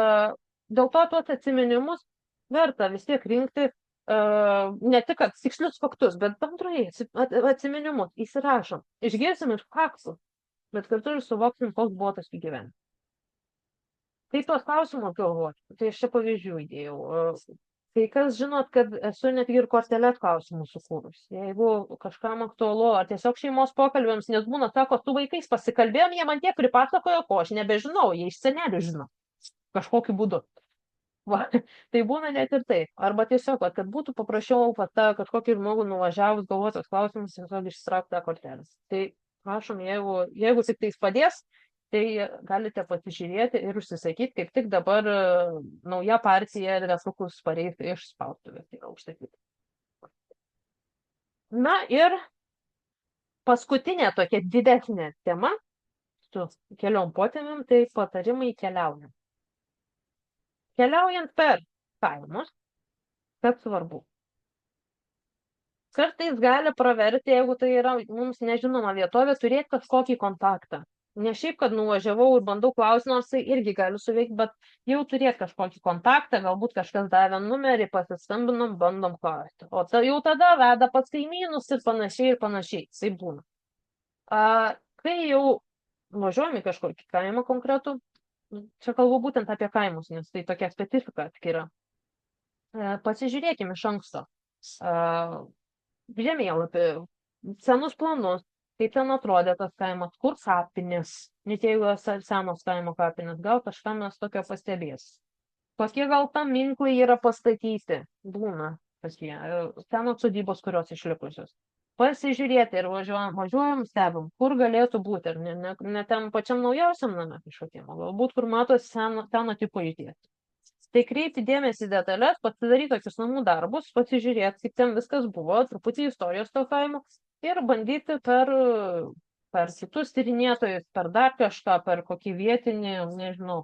S1: dėl to tuos atsiminimus verta vis tiek rinkti ne tik tikslius faktus, bet bendrai atsiminimus įsirašom. Išgirsim iš faktų, bet kartu ir suvoksim, koks buvo tas gyvenimas. Kaip tuos klausimus galvoti? Tai aš čia pavyzdžių įdėjau. Kai kas žinot, kad esu netgi ir korteles klausimų sukūrus. Jeigu kažkam aktualu, ar tiesiog šeimos pokalbėms, nes būna, sako, su vaikais pasikalbėjom, jie man tiek pripasakojo, ko aš nebežinau, jie iš senelių žino. Kažkokiu būdu. Va, tai būna net ir taip. Arba tiesiog, kad būtų paprasčiau kažkokį žmogų nuvažiavus galvoti tos klausimus, tiesiog išsitraukti tą kortelę. Tai prašom, jeigu tik tais padės, tai galite pasižiūrėti ir užsisakyti, kaip tik dabar nauja partija netrukus pareis iš spaustuvės. Tai yra užsakyti. Na ir paskutinė tokia didesnė tema su keliom potėmėm, tai patarimai keliaujant. Keliaujant per kaimus, kas svarbu. Kartais gali praverti, jeigu tai yra mums nežinoma vietovė, turėti kažkokį kontaktą. Ne šiaip, kad nuvažiavau ir bandau klausti, nors tai irgi gali suveikti, bet jau turėti kažkokį kontaktą, galbūt kažkas davė numerį, pasiskambinom, bandom klausti. O jau tada veda pas kaimynus ir panašiai. Tai būna. Kai jau važiuojam į kažkokį kaimą konkretų, čia kalbu būtent apie kaimus, nes tai tokia specifika atskira. Pasižiūrėkime iš anksto. Žemėlapį, senus planus, kaip ten atrodė tas kaimas, kur kapinės, net jeigu senos kaimo kapinės, gal kažką mes tokio pastebės. Kokie gal paminklai yra pastatyti, būna tokie, senos sodybos, kurios išlikusios. Pasižiūrėti ir važiuojam, stebim, kur galėtų būti, ar ne ten pačiam naujausiam name kažkokiem, galbūt kur matosi seno tipo judėti. Tai kreipti dėmesį į detalės, pasidaryti tokius namų darbus, pasižiūrėti, kaip ten viskas buvo, truputį istorijos to kaimo ir bandyti per kitus tyrinėtojus, per dar kažką, per kokį vietinį, nežinau,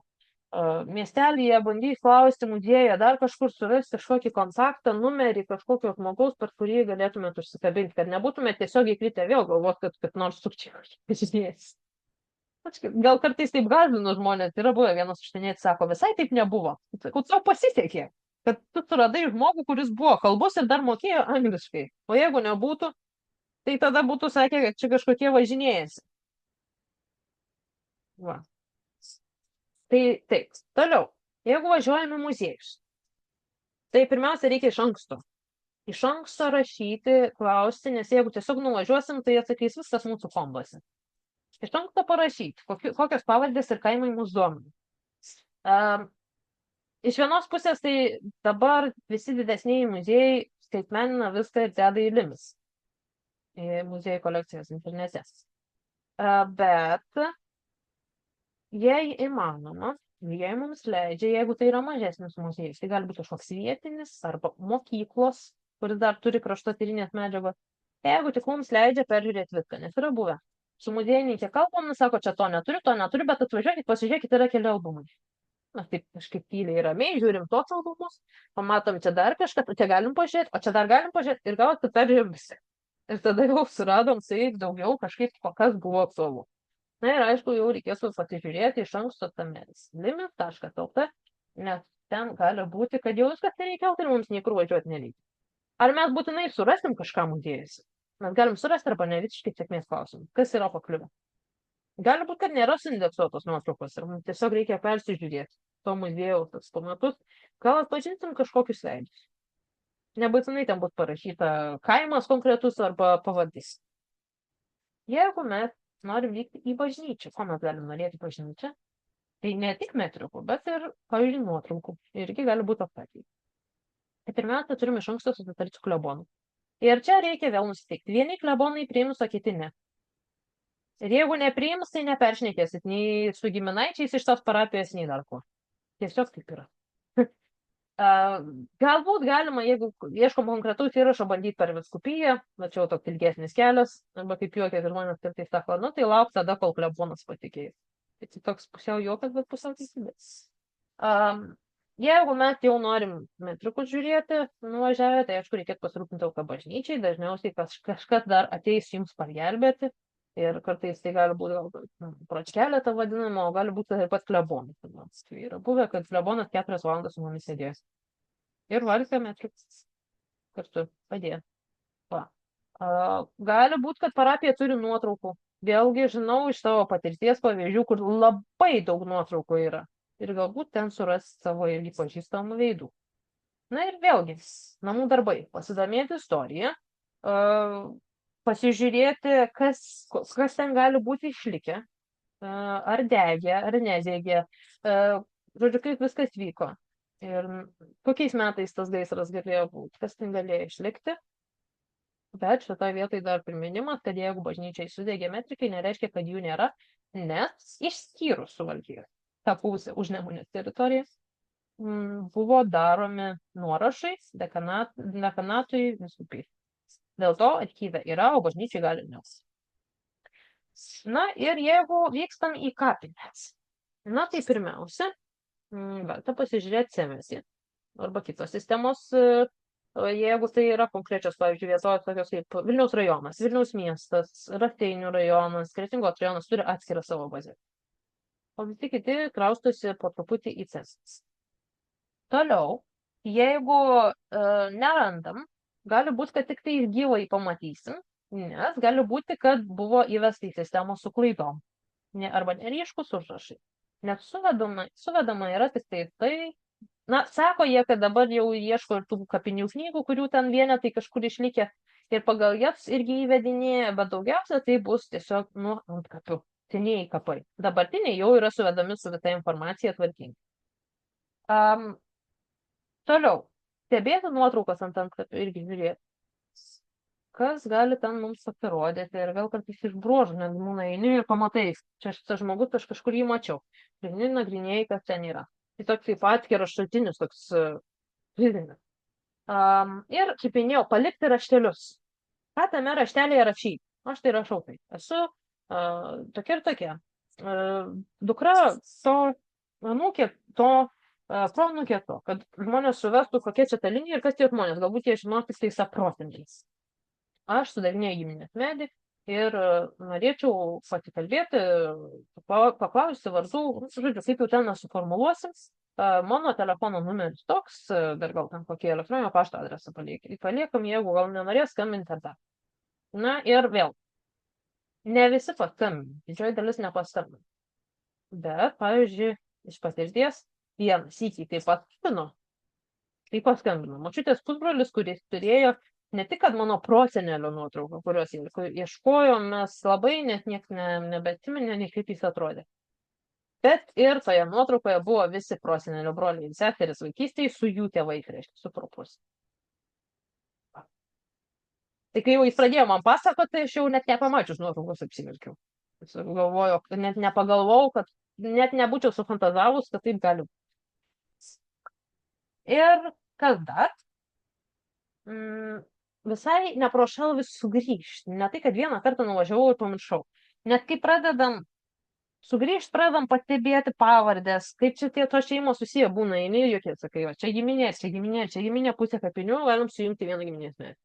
S1: miestelyje bandyti klausti muziejuje, dar kažkur surasti kažkokį kontaktą, numerį kažkokio žmogaus, per kurį galėtumėte užsikabinti, kad nebūtumėte tiesiog įkritę vėl galvoti, kad nors sukčiai pažinės. Gal kartais taip gąsdinu žmonės, yra buvę vienas užsienietis, sako, visai taip nebuvo. Sakau, tau pasisekė, kad tu suradai žmogų, kuris buvo kalbus ir dar mokėjo angliškai. O jeigu nebūtų, tai tada būtų sakę, kad čia kažkokie važinėjasi. Va. Tai taip, toliau. Jeigu važiuojame į muziejus, tai pirmiausia reikia iš anksto. Iš anksto rašyti, klausti, nes jeigu tiesiog nuvažiuosim, tai atsakys viskas mūsų kombose. Iš anksto parašyti, kokios pavardės ir kaimai mūsų domina. Iš vienos pusės, tai dabar visi didesniai muziejai skaitmenina viską ir deda į limis. Į muziejų kolekcijos internete. Bet jei įmanoma, jei mums leidžia, jeigu tai yra mažesnis muziejus, tai gali būti kažkoks vietinis arba mokyklos, kuris dar turi kraštotyrinės medžiagos. Jeigu tik mums leidžia peržiūrėti viską, nes yra buvę. Su muziejininkė kalbam, sako, čia to neturiu, bet atvažiuokit, pasižiūrėkit, yra keli albumai. Mes taip kažkaip tyliai ramiai žiūrim tos albumus, pamatom, čia dar kažką, čia galim pažiūrėti, o čia dar galim pažiūrėti ir gauti, kad peržiūrėm visi. Ir tada jau suradom sai daugiau kažkaip, kas buvo aktualu. Na ir aišku, jau reikėtų pasižiūrėti iš anksto tame limit.lt, nes ten gali būti, kad jau viskas nereikia ir mums niekur važiuoti nereikia. Ar mes būtinai surasim kažką muziejuose? Mes galim surasti arba ne, visiškai sėkmės klausimų. Kas yra pakliuvę? Gali būti, kad nėra suindeksuotos nuotraukos ir mums tiesiog reikia persižiūrėti to muziejaus eksponatus. Gal atpažinsim kažkokius veidus. Nebūtinai ten bus parašyta kaimas konkretus arba pavardys. Jeigu mes norim vykti į bažnyčią, ko mes galim norėti bažnyčią, tai ne tik metrikų, bet ir, pavyzdžiui, nuotraukų. Irgi gali būti apatijai. Tai pirmiausia, turime iš anksto susitarti su klebonu. Ir čia reikia vėl nusiteikti. Vieni klebonai priims, o kiti ne. Ir jeigu nepriims, tai neperšnekėsit nei su giminaičiais iš tos parapijos, nei dar ko. Tiesiog taip yra. Galbūt galima, jeigu ieškom konkretaus įrašo, bandyti per viskupiją, tačiau toks ilgesnis kelias, arba kaip juokės žmonės kartais sako, nu tai lauk tada, kol klebonas patikės. Tai toks pusiau juokas, bet pusiau teisybės. Jeigu mes jau norim metrikus žiūrėti, nuvažiavę, tai aišku, reikėtų pasirūpinti auką bažnyčiai, dažniausiai kažkas dar ateis jums pagelbėti ir kartais tai gali būti pročkelė tą vadinamą, o gali būti ir pats klebonas. Tai yra buvę, kad klebonas 4 valandas su mumis sėdės ir varstė metrikus. kartu padėjo. Va. Gali būti, kad parapija turi nuotraukų. Vėlgi žinau iš savo patirties pavyzdžių, kur labai daug nuotraukų yra. Ir galbūt ten suras savo irgi pažįstamų veidų. Na ir vėlgi, namų darbai. Pasidomėti istoriją, pasižiūrėti, kas ten gali būti išlikę, ar degė, ar nedegė, žodžiu, kaip viskas vyko. Ir kokiais metais tas gaisras galėjo būti, kas ten galėjo išlikti. Bet šitoje vietoje dar priminimas, kad jeigu bažnyčiai sudegė metrikai, nereiškia, kad jų nėra, nes išskyrus Suvalkiją, tą pusę Užnemunės teritoriją, buvo daromi nuorašai dekanatui vyskupijai. Dėl to archyve yra, o bažnyčiai gali ne. Na ir jeigu vykstam į kapines, na tai pirmiausia, verta pasižiūrėti semesį arba kitos sistemos, jeigu tai yra konkrečios, pavyzdžiui, vietovės tokios kaip Vilniaus rajonas, Vilniaus miestas, Raseinių rajonas, Kretingos rajonas turi atskirą savo bazę. O visi kiti kraustosi po truputį į centrus. Toliau, jeigu nerandam, gali būti, kad tik tai gyvai pamatysim, nes gali būti, kad buvo įvesta į sistemą su klaidom. Arba neryškus užrašai. Net suvedama yra tik tai. Na, sako jie, kad dabar jau ieško ir tų kapinių knygų, kurių ten vienetai kažkur išlikę ir pagal jas irgi įvedinėja, bet daugiausia tai bus tiesiog antkapių, senieji kapai. Dabartiniai jau yra suvedami su visa informacija tvarkingai. Toliau, stebėti nuotraukas ant antkapių irgi žiūrėti. Kas gali ten mums pasirodyti ir gal kartais iš bruožų, net būna eini ir pamatai, čia šitas žmogus, aš kažkur jį mačiau. Ir nagrinėjai, kas ten yra. Tai toks kaip atskiras šaltinis, toks fizinis. Ir, kaip minėjau, palikti raštelius. Ką tame raštelėje rašyti? Aš tai rašau tai. Esu tokia ir tokia. Dukra to, anūkė to, proanūkė to, kad žmonės suvestų, kokie čia ta linija ir kas tie žmonės. Galbūt jie žinos tik tai saprotiniais. Aš sudarinėjau giminės medį ir norėčiau pasikalbėti, paklausti vardų, žodžiu, kaip jau ten nesuformuluosim. Mano telefono numeris toks, dar gal ten kokį elektroninio pašto adresą paliekam, jeigu gal nenorės skambinti ar dar. Na ir vėl, ne visi paskambina, didžioji dalis nepaskambina. Bet, pavyzdžiui, iš patirties, vienas sykį taip paskambino. Močiutės pusbrolis, kuris turėjo ne tik, kad mano prosenelio nuotrauką, kurios ieškojom mes labai, net nieks nebeatsiminė, nei kaip jis atrodė. Bet ir toje nuotraukoje buvo visi prosenelio broliai ir seserys vaikystėje su jų tėvais, reiškia, su propus. Tai kai jau jis pradėjo man pasakoti, tai aš jau net nepamačius nuotraukos apsiverkiau. Galvoju, net nepagalvojau, kad net nebūčiau sufantazavus, kad taip gali būti. Ir kas dar? Visai neprošal vis sugrįžti. Ne tai, kad vieną kartą nuvažiavau ir pamiršau. Net kai pradedam sugrįžti, pradedam pastebėti pavardės, kaip čia tie to šeimos susiję būna, eini ir jokie sakai, o čia giminė, pusė kapinių, galim sujungti vieną giminės medį.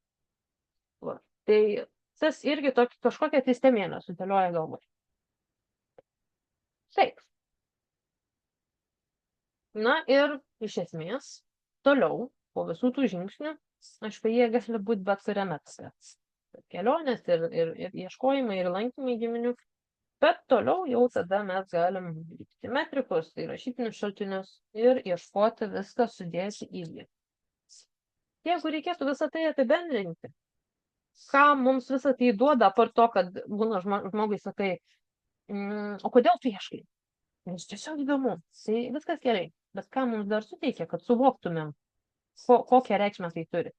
S1: Tai tas irgi kažkokią sistemėlę sudėlioja galbūt. Taip. Na ir iš esmės, toliau, po visų tų žingsnių, aišku, jie gali būti bet kuriame tase. Kelionės ir ieškojimai ir lankymai giminių. Bet toliau jau tada mes galim vykti metrikus, tai rašytinius šaltinius ir ieškoti viską sudėti į vietą. Jeigu reikėtų visą tai apibendrinti, ką mums visą tai duoda, apart to, kad būna žmogui sakai, o kodėl tu ieškai? Nes tiesiog įdomu, tai viskas gerai. Bet ką mums dar suteikia, kad suvoktumėm, kokią reikšmę tai turi.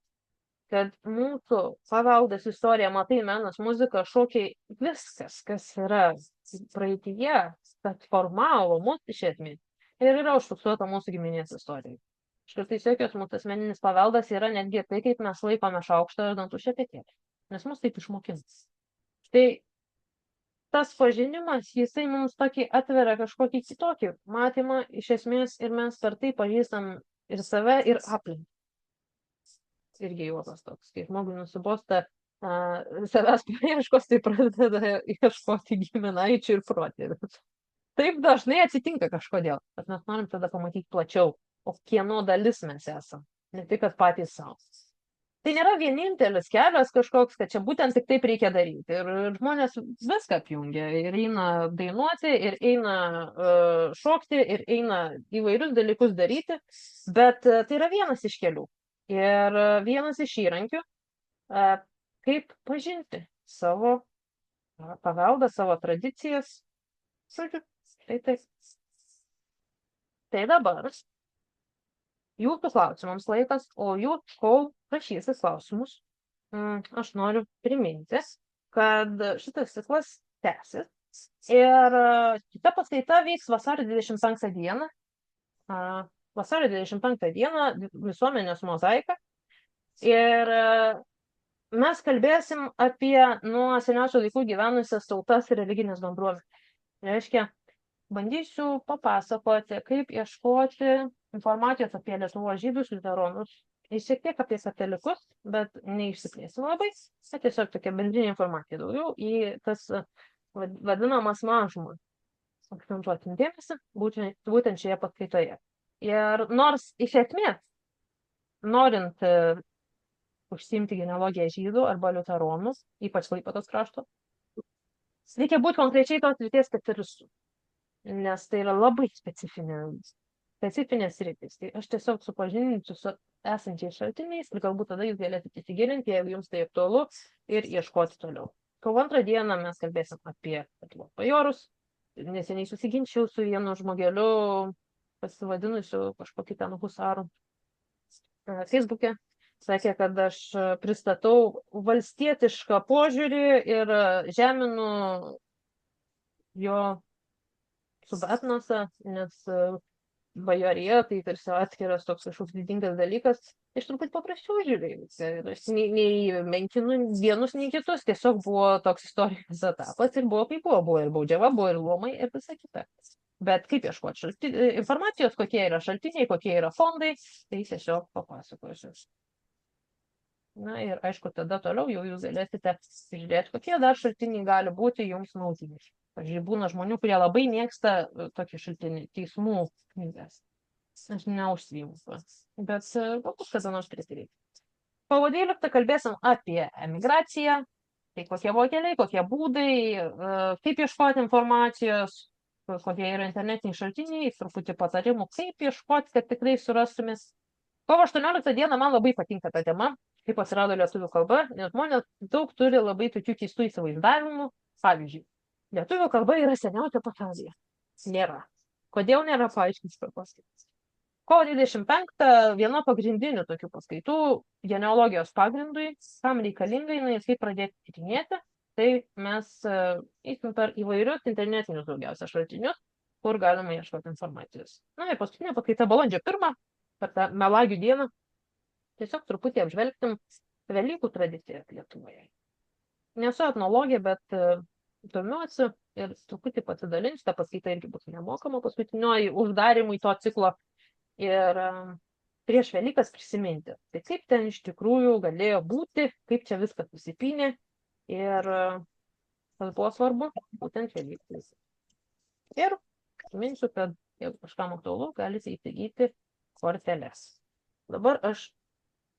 S1: Kad mūsų paveldas, istorija, matai, menas, muzika, šokiai, viskas, kas yra praeityje, kad formavo mūsų iš esmės ir yra užfiksuota mūsų giminės istorijoje. Štai jokios mūsų asmeninis paveldas yra netgi tai, kaip mes laikome šaukštą ir dantų šepetėlį. Nes mus taip išmokins. Štai tas pažinimas, jisai mums tokį atveria kažkokį kitokį matymą iš esmės ir mes per tai pažįstam ir save, ir aplinką. Irgi juokas toks, kai žmogui nusibosta savęs paieškos, tai pradeda ieškoti giminaičių ir protėvių. Taip dažnai atsitinka kažkodėl, bet mes norim tada pamatyti plačiau, o kieno dalis mes esam, ne tik, kad patys savo. tai nėra vienintelis kelias kažkoks, kad čia būtent tik taip reikia daryti. Ir žmonės viską apjungia. Ir eina dainuoti, ir eina šokti, ir eina įvairius dalykus daryti. Bet tai yra vienas iš kelių. Ir vienas iš įrankių, kaip pažinti savo paveldą, savo tradicijas. Žodžiu, tai. Tai dabar jūsų klausimams laikas, o jūs, kol rašysis klausimus, aš noriu priminti, kad šitas ciklas tęsis ir kita paskaita vyks vasario 25 dieną. Vasario 25 dieną visuomenės mozaika. Ir mes kalbėsim apie nuo seniausių laikų gyvenusias tautas ir religinės bendruomenės. Reiškia, bandysiu papasakoti, kaip ieškoti informacijos apie Lietuvos žydus, liuteronus, ir šiek tiek apie katalikus, bet neišsiplėsim labai, bet tiesiog tokia bendrinė informacija daugiau į tas vadinamas mažumas. Akcentuotim dėmesį būtent šioje paskaitoje. Ir nors iš esmės, norint užsiimti genealogiją žydų arba liuteronų, ypač Klaipėdos krašto, reikia būti konkrečiai tos srities specialistų, nes tai yra labai specifinės sritis. Tai aš tiesiog supažindinsiu su esančiais šaltiniais ir galbūt tada jūs galėsite įsigilinti, jeigu jums tai aktualu, ir ieškoti toliau. Kovo 2 dieną mes kalbėsim apie Lietuvos bajorus. Neseniai susiginčiau su vienu žmogeliu, pasivadinusiu kažkokį ten husarų Facebook'e. Sakė, kad aš pristatau valstietišką požiūrį ir žeminu jo subatnosą, nes bajorija tai tarsi atskiras toks kažkoks didingas dalykas. Iš truputį paprasčiau žiūrėjau. Aš nei menkinu vienus, nei kitus. Tiesiog buvo toks istorinis etapas ir buvo kaip buvo. Buvo ir baudžiava, buvo ir luomai ir visa kita. Bet kaip ieškoti informacijos, kokie yra šaltiniai, kokie yra fondai, tai tiesiog papasakosiu. Na ir aišku, tada toliau jau jūs galėsite žiūrėti, kokie dar šaltiniai gali būti jums naudingi. Pavyzdžiui, būna žmonių, kurie labai mėgsta tokį šaltinį, teismų knygas. Aš neužsiimu, bet galbūt kada nors prisireikia. Kovo 12 kalbėsim apie emigraciją, tai kokie buvo keliai, kokie būdai, kaip ieškoti informacijos, kokie yra internetiniai šaltiniai, truputį patarimų, kaip ieškoti, kad tikrai surastumės. Kovo 18 dieną man labai patinka ta tema, kaip atsirado lietuvių kalba, nes žmonės daug turi labai tokių keistų įsivaizdavimų. Pavyzdžiui, lietuvių kalba yra seniausia pasaulyje. Nėra. Kodėl nėra, paaiškinsiu per paskaitas. Kovo 25 viena pagrindinių tokių paskaitų genealogijos pagrindui, kam reikalinga jinai, kaip pradėti tyrinėti, tai mes eisim per įvairius internetinius daugiausia šaltinius, kur galima ieškoti informacijos. Na ir paskutinė paskaita balandžio 1, per tą melagių dieną, tiesiog truputį apžvelgtim Velykų tradicijas Lietuvoje. Nesu etnologė, bet domiuosi ir truputį pasidalinsiu, ta paskaita irgi bus nemokama paskutinioji uždarimui to ciklo ir prieš Velykas prisiminti. Tai kaip ten iš tikrųjų galėjo būti, kaip čia viskas susipynė ir kas buvo svarbu, būtent Velykos. Ir priminsiu, kad jeigu kažkam aktualu, galite įsigyti korteles. Dabar aš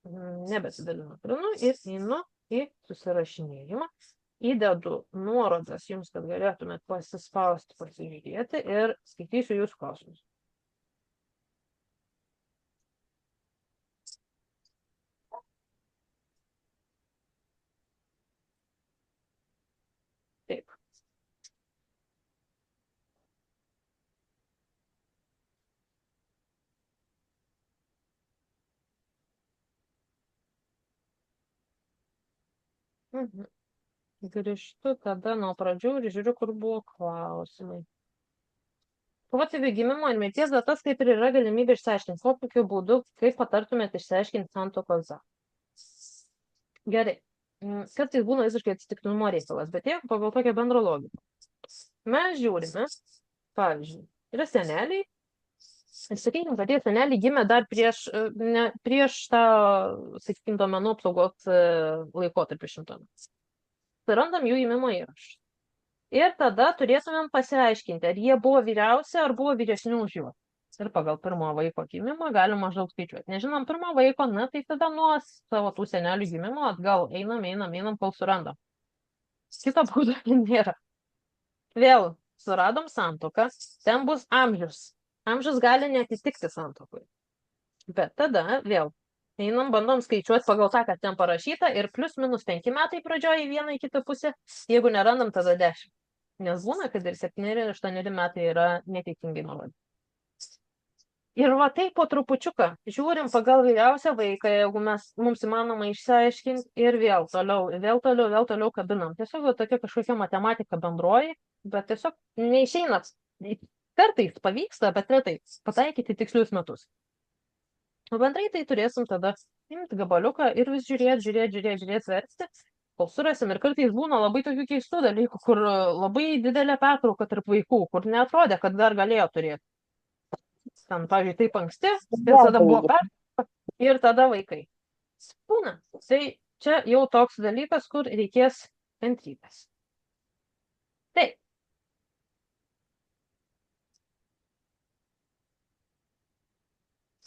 S1: nebesidalinu ekranu ir einu į susirašinėjimą. Įdedu nuorodas jums, kad galėtumėt pasispausti, pasižiūrėti ir skaitysiu jūsų klausimus. Taip. Grįžtu tada nuo pradžių ir žiūriu, kur buvo klausimai. Protėvių gimimo ir mirties datas kaip ir yra galimybė išsiaiškinti. Kokiu būdu, kaip patartumėte išsiaiškinti santuokos datą? Gerai. Kartais būna visiškai atsitiktinumo reikalas, bet jeigu pagal tokią bendrą logiką. Mes žiūrime, pavyzdžiui, yra seneliai. Ir sakykime, kad tie seneliai gimė dar prieš tą, sakykime, duomenų apsaugos laikotarpį 100 metų. Tai randam jų gimimo įrašus. Ir tada turėtumėm pasiaiškinti, ar jie buvo vyriausi, ar buvo vyresni už juos. Ir pagal pirmo vaiko gimimą galim maždaug skaičiuoti. Nežinom pirmo vaiko, na, tai tada nuo savo tų senelių gimimo atgal einam, kol surandam. Kito būdo nėra. Vėl suradom santuoką, ten bus amžius. Amžius gali netitikti santuokui. Bet tada vėl einam, bandom skaičiuoti pagal tą, kad ten parašyta ir plius minus 5 metai pradžioje į vieną į kitą pusę. Jeigu nerandam, tada 10. Nes būna, kad ir 7-8 metai yra neteisingai nurodyti. Ir va taip po trupučiuką žiūrim pagal vyriausią vaiką, jeigu mums įmanoma išsiaiškinti ir vėl toliau kabinam. Tiesiog tokia kažkokia matematika bendroji, bet tiesiog neišeina. Kartais pavyksta, bet retai pataikyti tikslius metus. O bendrai tai turėsim tada imti gabaliuką ir vis žiūrėti, versti, kol surasim. Ir kartais būna labai tokių keistų dalykų, kur labai didelė pertrauka tarp vaikų, kur neatrodė, kad dar galėjo turėti. Ten, pavyzdžiui, taip anksti, ir tada buvo pertrauka, ir tada vaikai. Būna. Tai čia jau toks dalykas, kur reikės kantrybės. Taip.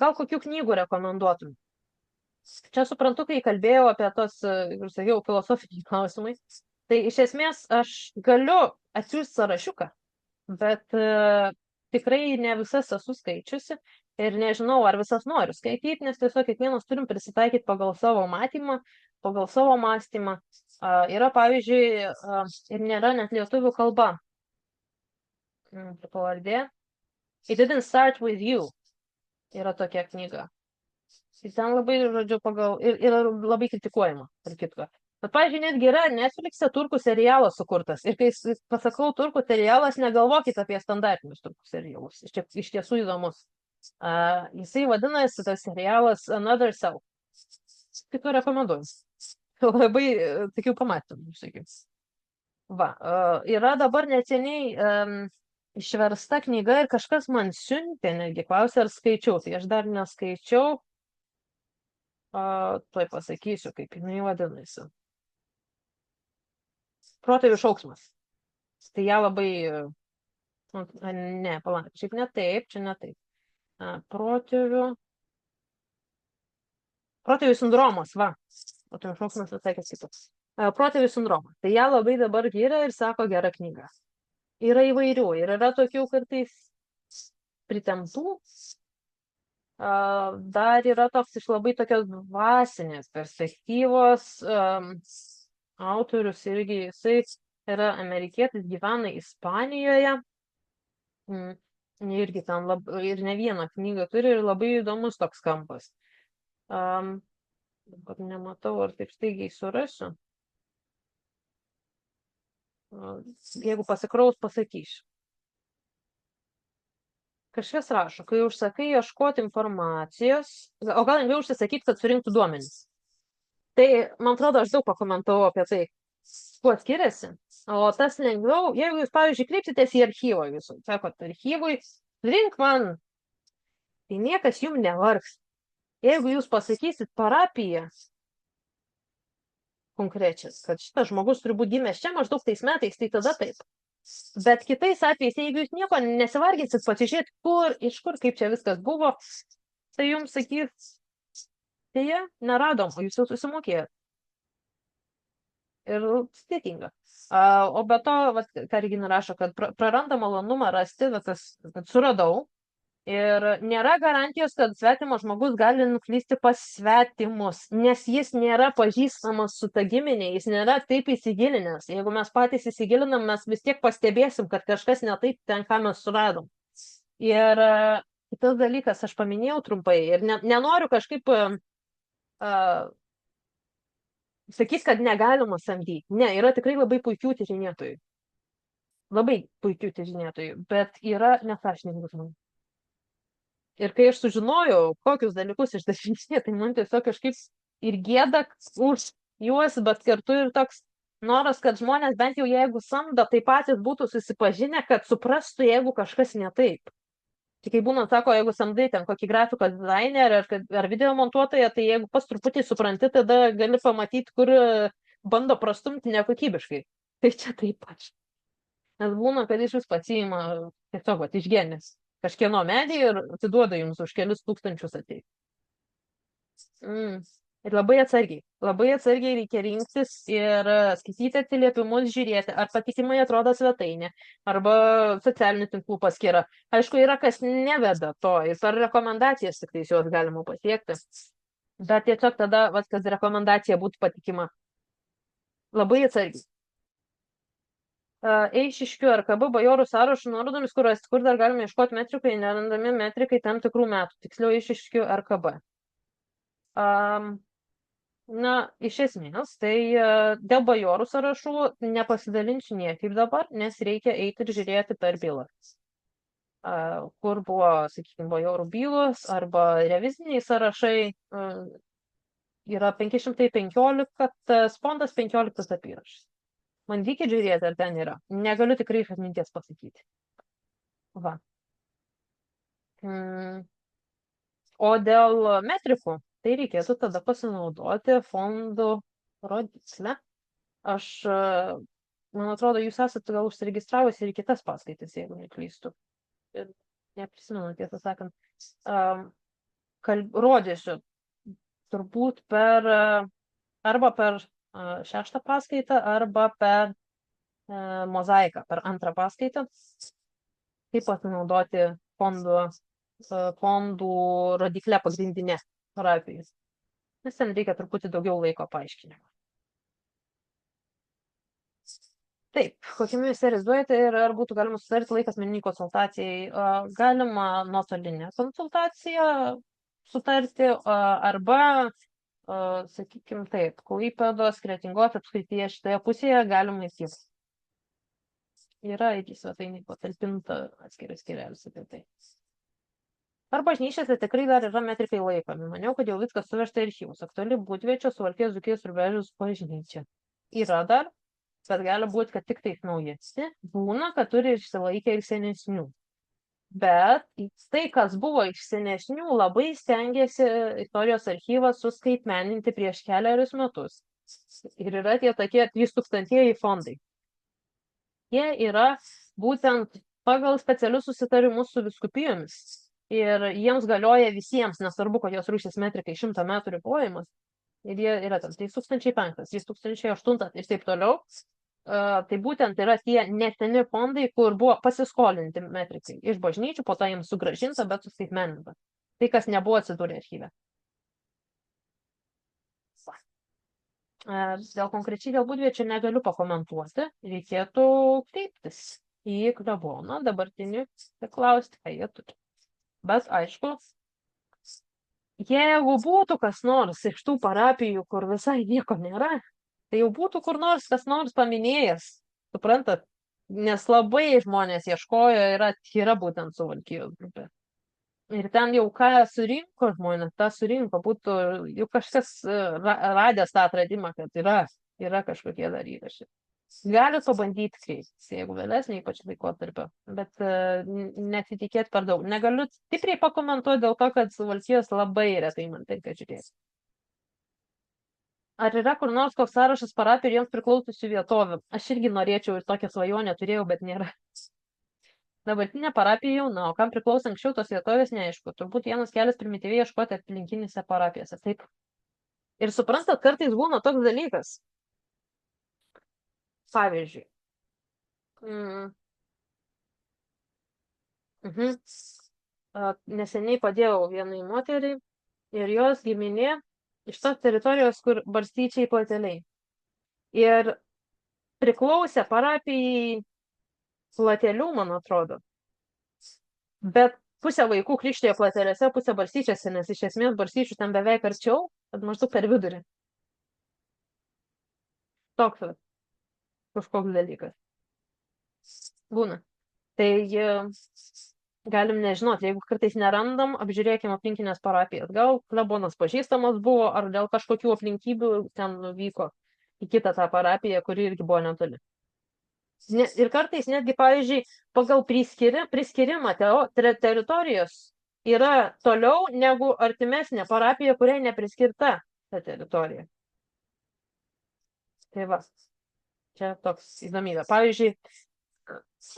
S1: Gal kokių knygų rekomenduotum? Čia suprantu, kai kalbėjau apie tos, ir sakiau, filosofiniai klausimai. Tai iš esmės aš galiu atsiųsti sąrašiuką, bet tikrai ne visas esu skaičiusi ir nežinau, ar visas noriu skaityti, nes tiesiog kiekvienas turim prisitaikyti pagal savo matymą, pagal savo mąstymą. Yra, pavyzdžiui, ir nėra net lietuvių kalba. Pavardė. It didn't start with you. Yra tokia knyga. Ir ten labai, žodžiu, yra labai kritikuojama, ar kitko. Bet, pavyzdžiui, netgi yra Netflix'e turkų serialas sukurtas. Ir kai pasakau turkų serialas, negalvokit apie standartinius turkų serialus. Iš tiesų įdomus. Jisai vadinasi tas serialas Another Self. Kitų rekomenduoju. Labai tikiu pamatymų, sakykim. Va, yra dabar neseniai išversta knyga ir kažkas man siuntė, netgi klausė, ar skaičiau. Tai aš dar neskaičiau. Tuoj pasakysiu, kaip jinai vadinasi. Protėvių šauksmas. Tai ją labai... Ne, palauk, šiaip ne taip, čia ne taip. Protėvių sindromas, va. Protėvių šauksmas visai kas kitas. Protėvių sindromas. Tai ją labai dabar giria ir sako gera knyga. Yra įvairių ir yra tokių kartais pritemptų. Dar yra toks iš labai tokios dvasinės perspektyvos. Autorius irgi, jisai yra amerikietis, gyvena Ispanijoje. Irgi ten ir ne vieną knygą turi ir labai įdomus toks kampas. Bet nematau, ar taip staigiai surasiu. Jeigu pasikraus, pasakysiu. Kažkas rašo, kai užsakai ieškoti informacijos, o gal lengviau užsisakyti, kad surinktų duomenis. Tai, man atrodo, aš daug pakomentavau apie tai, kuo skiriasi. O tas lengviau, jeigu jūs, pavyzdžiui, kreipsitės į archyvą, jūs sakot, archyvui, rink man, tai niekas jums nevargs. Jeigu jūs pasakysit parapiją konkrečias, kad šitas žmogus turi būti gimęs čia maždaug tais metais, tai tada taip. Bet kitais atvejais, jeigu jūs nieko nesivargysit pasižiūrėti, kur, iš kur, kaip čia viskas buvo, tai jums sakys, tai jie neradom, o jūs jau susimokėjot. Ir sudėtinga. O be to, ką Regina rašo, kad praranda malonumą rasti, kad suradau. Ir nėra garantijos, kad svetimas žmogus gali nuklysti pas svetimus, nes jis nėra pažįstamas su ta giminė, jis nėra taip įsigilinęs. Jeigu mes patys įsigilinam, mes vis tiek pastebėsim, kad kažkas ne taip ten, ką mes suradom. Ir kitas dalykas, aš paminėjau trumpai ir nenoriu kažkaip sakys, kad negalima samdyti. Ne, yra tikrai labai puikių tyrinėtojų. Labai puikių tyrinėtojų, bet yra nesąžiningų žmonių. Ir kai aš sužinojau, kokius dalykus išdažinėti, tai man tiesiog kažkaip ir gėda už juos, bet kartu ir toks noras, kad žmonės bent jau jeigu samdo, tai patys būtų susipažinę, kad suprastų, jeigu kažkas ne taip. Tik kai būna, sako, jeigu samdai ten kokį grafikos dizainerį ar video montuotoją, tai jeigu pas truputį supranti, tada gali pamatyti, kur bando prastumti nekokybiškai. Tai čia taip pat. Nes būna, kad iš vis pasiima tiesiog išgenės. kažkieno medį ir atiduoda jums už kelis tūkstančius ateiti. Ir labai atsargiai reikia rinktis ir skaityti atsiliepimus, žiūrėti, ar patikimai atrodo svetainė, arba socialinių tinklų paskyra. Aišku, yra kas neveda to ir per rekomendacijas tik tais juos galima pasiekti. Bet tiesiog tada, kad rekomendacija būtų patikima. Labai atsargiai. Eišiškių RKB bajorų sąrašų nuorodomis, kur dar galime ieškoti metrikai, nerandami metrikai tam tikrų metų, tiksliau Eišiškių RKB. Na, iš esmės, tai dėl bajorų sąrašų nepasidalinsiu niekaip dabar, nes reikia eiti ir žiūrėti per bylas. Kur buvo, sakykime, bajorų bylos arba reviziniai sąrašai, yra 515 fondas, 15 apyrašas. Bandykit žiūrėti, ar ten yra. Negaliu tikrai iš atminties pasakyti. Va. O dėl metrikų, tai reikėtų tada pasinaudoti fondų rodiklę. Man atrodo, jūs esate gal užsiregistravusi ir kitas paskaitas, jeigu neklystu. Ir neprisimenu, tiesą sakant. Rodysiu turbūt arba per 6. paskaitą, arba per mozaiką, per 2. paskaitą, kaip pasinaudoti fondų rodiklę pagrindinę parapijų. Nes ten reikia truputį daugiau laiko paaiškinimo. Taip, kokią ministerijas duojate ir ar būtų galima susidaryti laikas asmeniniai konsultacijai? Galima nuotolinę konsultaciją sutarti arba sakykime taip, Klaipėdos, Kretingos apskrityje šitoje pusėje galima įsijungti. Yra į svetainį patalpinta atskiras skyrelis apie tai. Ar bažnyčiose tikrai dar yra metrikai laikomi? Maniau, kad jau viskas suvežta į archyvus. Aktuali Būdviečio, Suvalkijos, Dzūkijos ir Rubežiaus bažnyčia. Yra dar, bet gali būti, kad tik taip naujesni. Būna, kad turi išsilaikę ir senesnių. Bet tai, kas buvo iš senesnių, labai stengiasi istorijos archyvas suskaitmeninti prieš keliarius metus. Ir yra tie tokie 3000 fondai. Jie yra būtent pagal specialius susitarimus su viskupijomis. Ir jiems galioja visiems, nesvarbu, kokios rūšės metrikai 100 metų ribojimas. Ir jie yra tam 3005, 3008 ir taip toliau. Tai būtent yra tie neseni fondai, kur buvo pasiskolinti metrikai iš bažnyčių, po to jiems sugrąžinta, bet suskaitmeninta. Tai, kas nebuvo atsidūrę archyve. Konkrečiai dėl Būdviečio negaliu pakomentuoti. Reikėtų kreiptis į kleboną dabartinį ir klausti, ką jie turi. Bet aišku, jeigu būtų kas nors iš tų parapijų, kur visai nieko nėra, tai jau būtų kur nors kas nors paminėjęs, suprantat, nes labai žmonės ieškojo, yra būtent Suvalkijos grupė. Ir ten jau ką surinko žmonės, tą surinko, būtų jau kažkas radęs tą atradimą, kad yra kažkokie dar įrašai. Galit pabandyti kreiptis, jeigu vėlesnė, ypač laikotarpio, bet nesitikėti per daug. Negaliu stipriai pakomentuoti dėl to, kad Suvalkijos labai retai man tenka žiūrėti. Ar yra kur nors koks sąrašas parapijų ir jiems priklausiusių vietovių? Aš irgi norėčiau ir tokią svajonę turėjau, bet nėra. Dabartinė parapija jauna, o kam priklauso anksčiau tos vietovės, neaišku. Turbūt vienas kelias primityviai ieškoti aplinkinėse parapijose. Taip. Ir suprantat, kartais būna toks dalykas. Pavyzdžiui. Neseniai padėjau vienai moteriai ir jos giminė iš tos teritorijos, kur barstyčiai plateliai. Ir priklausė parapijai platelių, man atrodo. Bet pusė vaikų krikštijo platelėse, pusė barstyčiose, nes iš esmės barstyčių ten beveik arčiau, bet maždaug per vidurį. Toks kažkoks dalykas. Būna. Tai galim nežinoti, jeigu kartais nerandam, apžiūrėkime aplinkinės parapijas. Gal klebonas pažįstamas buvo, ar dėl kažkokių aplinkybių ten nuvyko į kitą tą parapiją, kuri irgi buvo netoli. Ir kartais netgi, pavyzdžiui, pagal priskirimą teritorijos yra toliau negu artimesnė parapija, kuriai nepriskirta ta teritorija. Tai va, čia toks įdomybė. Pavyzdžiui,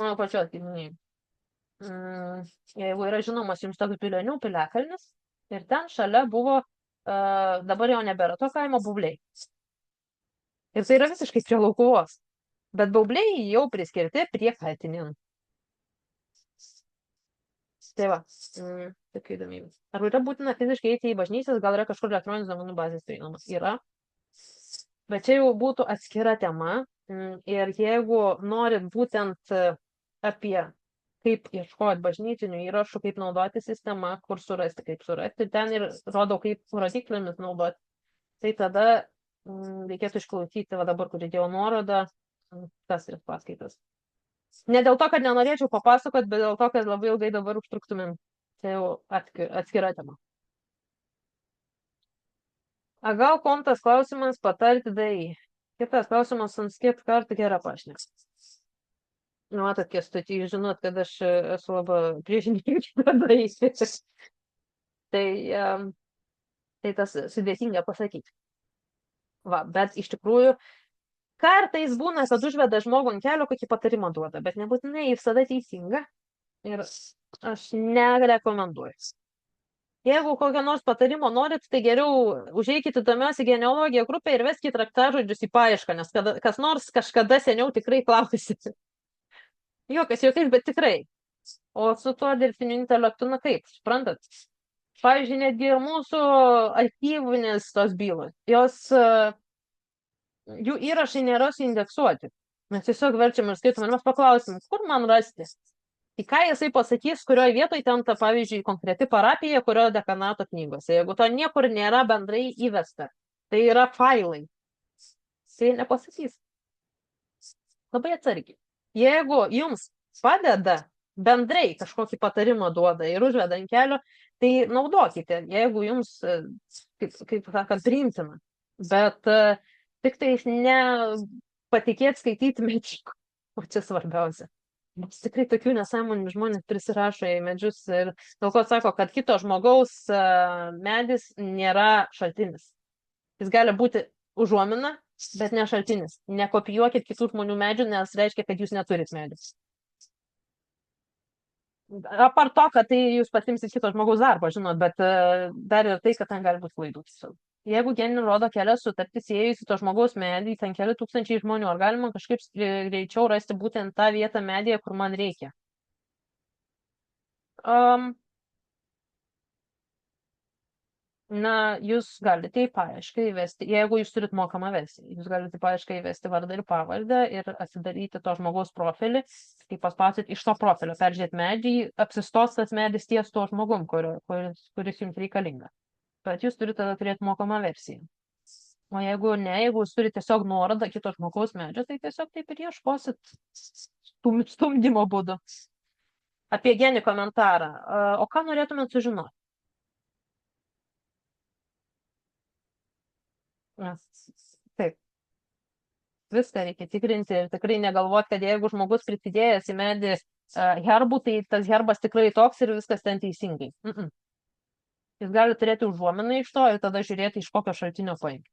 S1: mano pačios giminėjai. jeigu yra žinomas jums toks Bilionių piliakalnis, ir ten šalia buvo, dabar jau nebėra to kaimo, Baubliai. Ir tai yra visiškai prie Laukuvos. Bet Baubliai jau priskirti prie Kaltinėnų. Tai va, tokia įdomybė. Ar yra būtina fiziškai eiti į bažnyčias, gal yra kažkur elektroninis duomenų bazės prieinamas? Yra. Bet čia jau būtų atskira tema. Ir jeigu norit būtent apie kaip ieškoti bažnytinių įrašų, kaip naudoti sistemą, kur surasti, kaip surasti, ten ir rodo, kaip rodiklėmis naudoti, tai tada reikėtų išklausyti, va dabar, kur įdėjau nuorodą, tas ir paskaitas. Ne dėl to, kad nenorėčiau papasakot, bet dėl to, kad labai ilgai dabar užtruktumėm. Tai jau atskira tema. A gal kontas klausimas patarti daryti? Kitas klausimas, ant kiek kartų gera pašneka. Matot, Kęstuti, jūs žinot, kad aš esu labai priešininkai daryti. Tai tas sudėtinga pasakyti. Va, bet iš tikrųjų, kartais būna, kad užveda žmogų ant kelio, kokį patarimą duoda, bet nebūtinai visada teisinga ir aš nerekomenduoju. Jeigu kokio nors patarimo norit, tai geriau užeikite įdomiausią genealogiją grupę ir veskite raktažodžius į paiešką, nes kas nors kažkada seniau tikrai klausyti. Jokas, bet tikrai. O su tuo dirbtiniu intelektu, na kaip, suprantat? Pavyzdžiui, netgi ir mūsų archyvinės tos bylos, jų įrašai nėra suindeksuoti. Mes tiesiog verčiam ir skaitom ir mes paklausim, kur man rasti. Tai ką jisai pasakys, kurioje vietoje ten ta, pavyzdžiui, konkreti parapija, kurioje dekanato knygose. Jeigu to niekur nėra bendrai įvesta, tai yra failai. Tai nepasakys. Labai atsargiai. Jeigu jums padeda bendrai kažkokį patarimą duoda ir užveda ant kelio, tai naudokite, jeigu jums, kaip sakant, priimtina. Bet tik tai nepatikėt skaityti medžiagų, o čia svarbiausia. Nes tikrai tokių nesąmonių žmonės prisirašo į medžius ir dėl ko sako, kad kito žmogaus medis nėra šaltinis. Jis gali būti užuomina, bet ne šaltinis. Nekopijuokit kitų žmonių medžių, nes reiškia, kad jūs neturit medžių. Apart to, kad tai jūs pasimsit kito žmogaus darbą, žinot, bet dar ir tai, kad ten gali būti klaidų. Jeigu geninį rodo kelias sutartis įėjus į to žmogaus medį, ten keli tūkstančiai žmonių, ar galima kažkaip greičiau rasti būtent tą vietą medyje, kur man reikia? Na, jūs galite į paiešką įvesti, jeigu jūs turit mokamą versiją, jūs galite į paiešką įvesti vardą ir pavardę ir atsidaryti to žmogaus profilį, kai paspausit iš to profilio, peržiūrėti medį, apsistos tas medis ties to žmogum, kuris jums reikalinga. Bet jūs turite tada turėti mokamą versiją. O jeigu ne, jeigu jūs turite tiesiog nuorodą kito žmogaus medžio, tai tiesiog taip ir ieškosit stumdymo būdu. Apie genį komentarą. O ką norėtumėt sužinoti? Taip. Viską reikia tikrinti ir tikrai negalvoti, kad jeigu žmogus prisidėjęs į medį herbų, tai tas herbas tikrai toks ir viskas ten teisingai. Jis gali turėti užuominą iš to ir tada žiūrėti, iš kokio šaltinio paimti.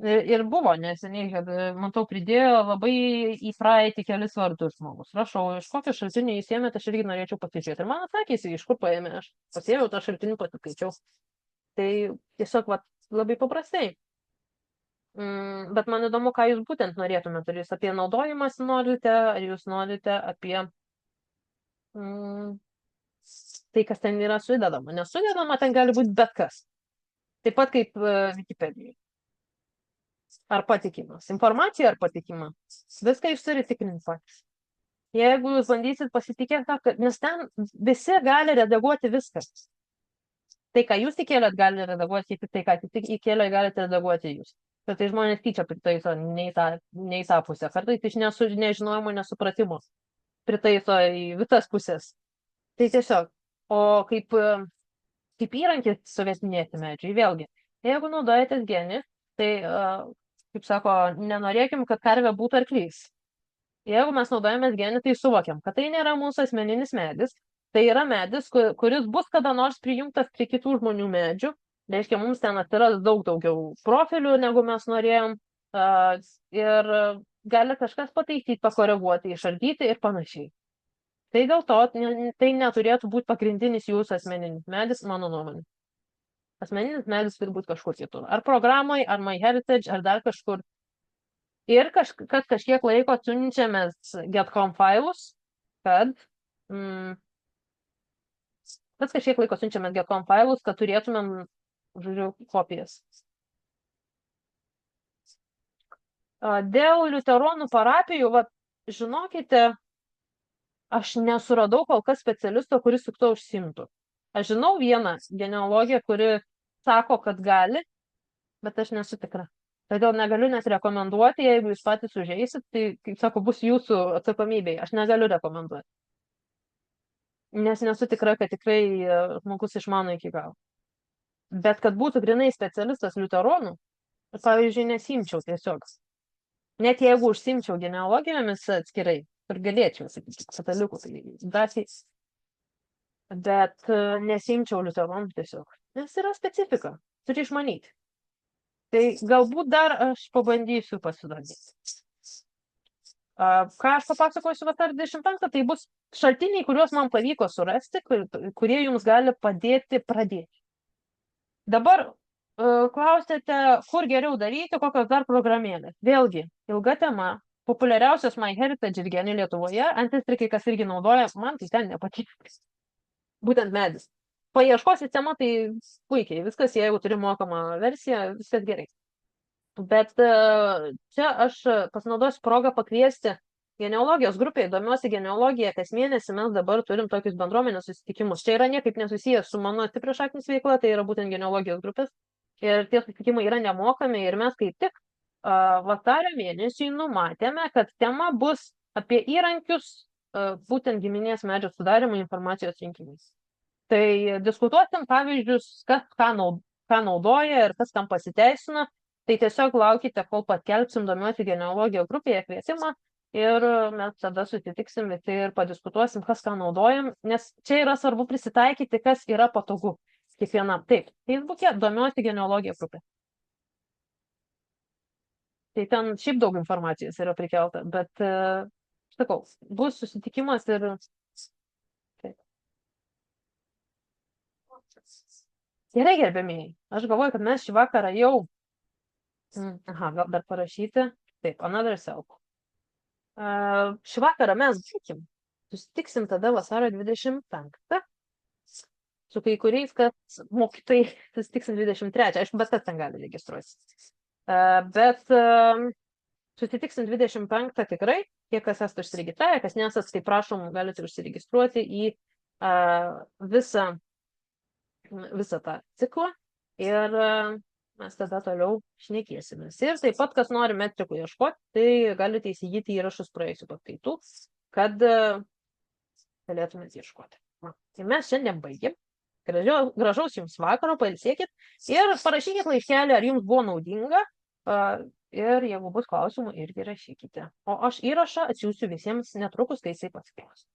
S1: Ir buvo neseniai, kad, matau, pridėjo labai į praeitį kelis vardus žmogus. Rašau, iš kokio šaltinio jis ėmė, aš irgi norėčiau pasižiūrėti. Ir man atsakėsi, iš kur paėmė, aš pasėmiau tą šaltinį, pasiskaičiau. Tai tiesiog labai paprastai. Bet man įdomu, ką jūs būtent norėtumėte. Ar jūs apie naudojimas norite, ar jūs norite apie tai, kas ten yra sudedama. Nes sudedama ten gali būti bet kas. Taip pat kaip Wikipedijai. Ar patikimas. Informacija ar patikima. Viską jūs turite tikrinti patys. Jeigu jūs bandysit pasitikėti, nes ten visi gali redaguoti viską. Tai, ką jūs įkėlėt, gali redaguoti, tai, ką tik įkėlėt, galite redaguoti jūs. Bet tai žmonės tyčia pritaiso ne į tą pusę. Kartais iš nežinojimo, nesupratimo pritaiso į visas pusės. Tai tiesiog. O kaip įrankis suvestinėti medžiai, vėlgi, jeigu naudojatės genį, tai, kaip sako, nenorėkim, kad karvė būtų arklys. Jeigu mes naudojamės genį, tai suvokiam, kad tai nėra mūsų asmeninis medis. Tai yra medis, kuris bus kada nors prijungtas prie kitų žmonių medžių. Reiškia, mums ten atsiras daug daugiau profilių, negu mes norėjom. Ir gali kažkas pataisyti, pakoreguoti, išardyti ir panašiai. Tai dėl to tai neturėtų būti pagrindinis jūsų asmeninis medis, mano nuomonė. Asmeninis medis turi būti kažkur kitur. Ar programai, ar MyHeritage, ar dar kažkur. Ir kas kažkiek laiko siunčiamės getcom failus, kad kažkiek laiko siunčiamės getcom failus, kad turėtumėm, žodžiu, kopijas. Dėl liuteronų parapijų, žinokite, aš nesuradau kol kas specialisto, kuris tik to užsimtų. Aš žinau vieną genealogiją, kuri sako, kad gali, bet aš nesu tikra. Todėl negaliu net rekomenduoti, jeigu jūs patys užeisit, tai, kaip sako, bus jūsų atsakomybė. Aš negaliu rekomenduoti. Nes nesu tikra, kad tikrai žmogus išmano iki galo. Bet kad būtų grinai specialistas liuteronų, pavyzdžiui, nesimčiau tiesiog. Net jeigu užsimčiau genealogijomis atskirai, ir galėčiau, sakyti, katalikų, tai drąsiai. Bet nesimčiau liuteronų tiesiog. Nes yra specifika, turi išmanyti. Tai galbūt dar aš pabandysiu pasidomėti. Ką aš papasakosiu vasario 25, tai bus šaltiniai, kuriuos man pavyko surasti, kurie jums gali padėti pradėti. Dabar klausėte, kur geriau daryti, kokios dar programėlės. Vėlgi, ilga tema, populiariausios MyHeritage ir Geni Lietuvoje, antistrikai, kas irgi naudoja, man tai ten nepatiko. Būtent medis. Paieškos sistema tai puikiai, viskas, jeigu turi mokamą versiją, viskas gerai. Bet čia aš pasinaudosiu progą pakviesti genealogijos grupėje, domiuosi genealogija, kas mėnesį mes dabar turim tokius bendruomenės susitikimus. Čia yra niekaip nesusijęs su mano stipria šaknis veikla, tai yra būtent genealogijos grupės. Ir tie susitikimai yra nemokami ir mes kaip tik vasario mėnesį numatėme, kad tema bus apie įrankius būtent giminės medžio sudarimą informacijos rinkimais. Tai diskutuosim pavyzdžius, kas ką naudoja ir kas tam pasiteisina. Tai tiesiog laukite, kol paskelbsim domiuosi genealogijos grupėje kvietimą ir mes tada susitiksim visi ir padiskutuosim, kas ką naudojam, nes čia yra svarbu prisitaikyti, kas yra patogu kiekvienam. Taip, Facebook'e domiuosi genealogijos grupė. Tai ten šiaip daug informacijos yra prikelta, bet, sakau, bus susitikimas ir... Taip. Gerai, gerbėmiai, aš galvoju, kad mes šį vakarą jau... gal dar parašyti. Taip, another self. Šį vakarą mes būkim. Susitiksim tada vasario 25. Su kai kuriais, kad mokytojai susitiksim 23. Aišku, bet kas ten gali registruotis. Bet susitiksim 25 tikrai. Tie, kas esate užsiregistravę, kas nesat, tai prašom, galite užsiregistruoti į visą tą ciklą. Ir mes tada toliau šnekėsimės. Ir taip pat, kas nori metrikų ieškoti, tai galite įsigyti įrašus praėjusių paskaitų, kad galėtumėte ieškoti. Tai mes šiandien baigėm. Gražaus jums vakaro, pailsėkit ir parašykit laiškelį, ar jums buvo naudinga. Ir jeigu bus klausimų, irgi rašykite. O aš įrašą atsiųsiu visiems netrukus, kai jisai pasikeis.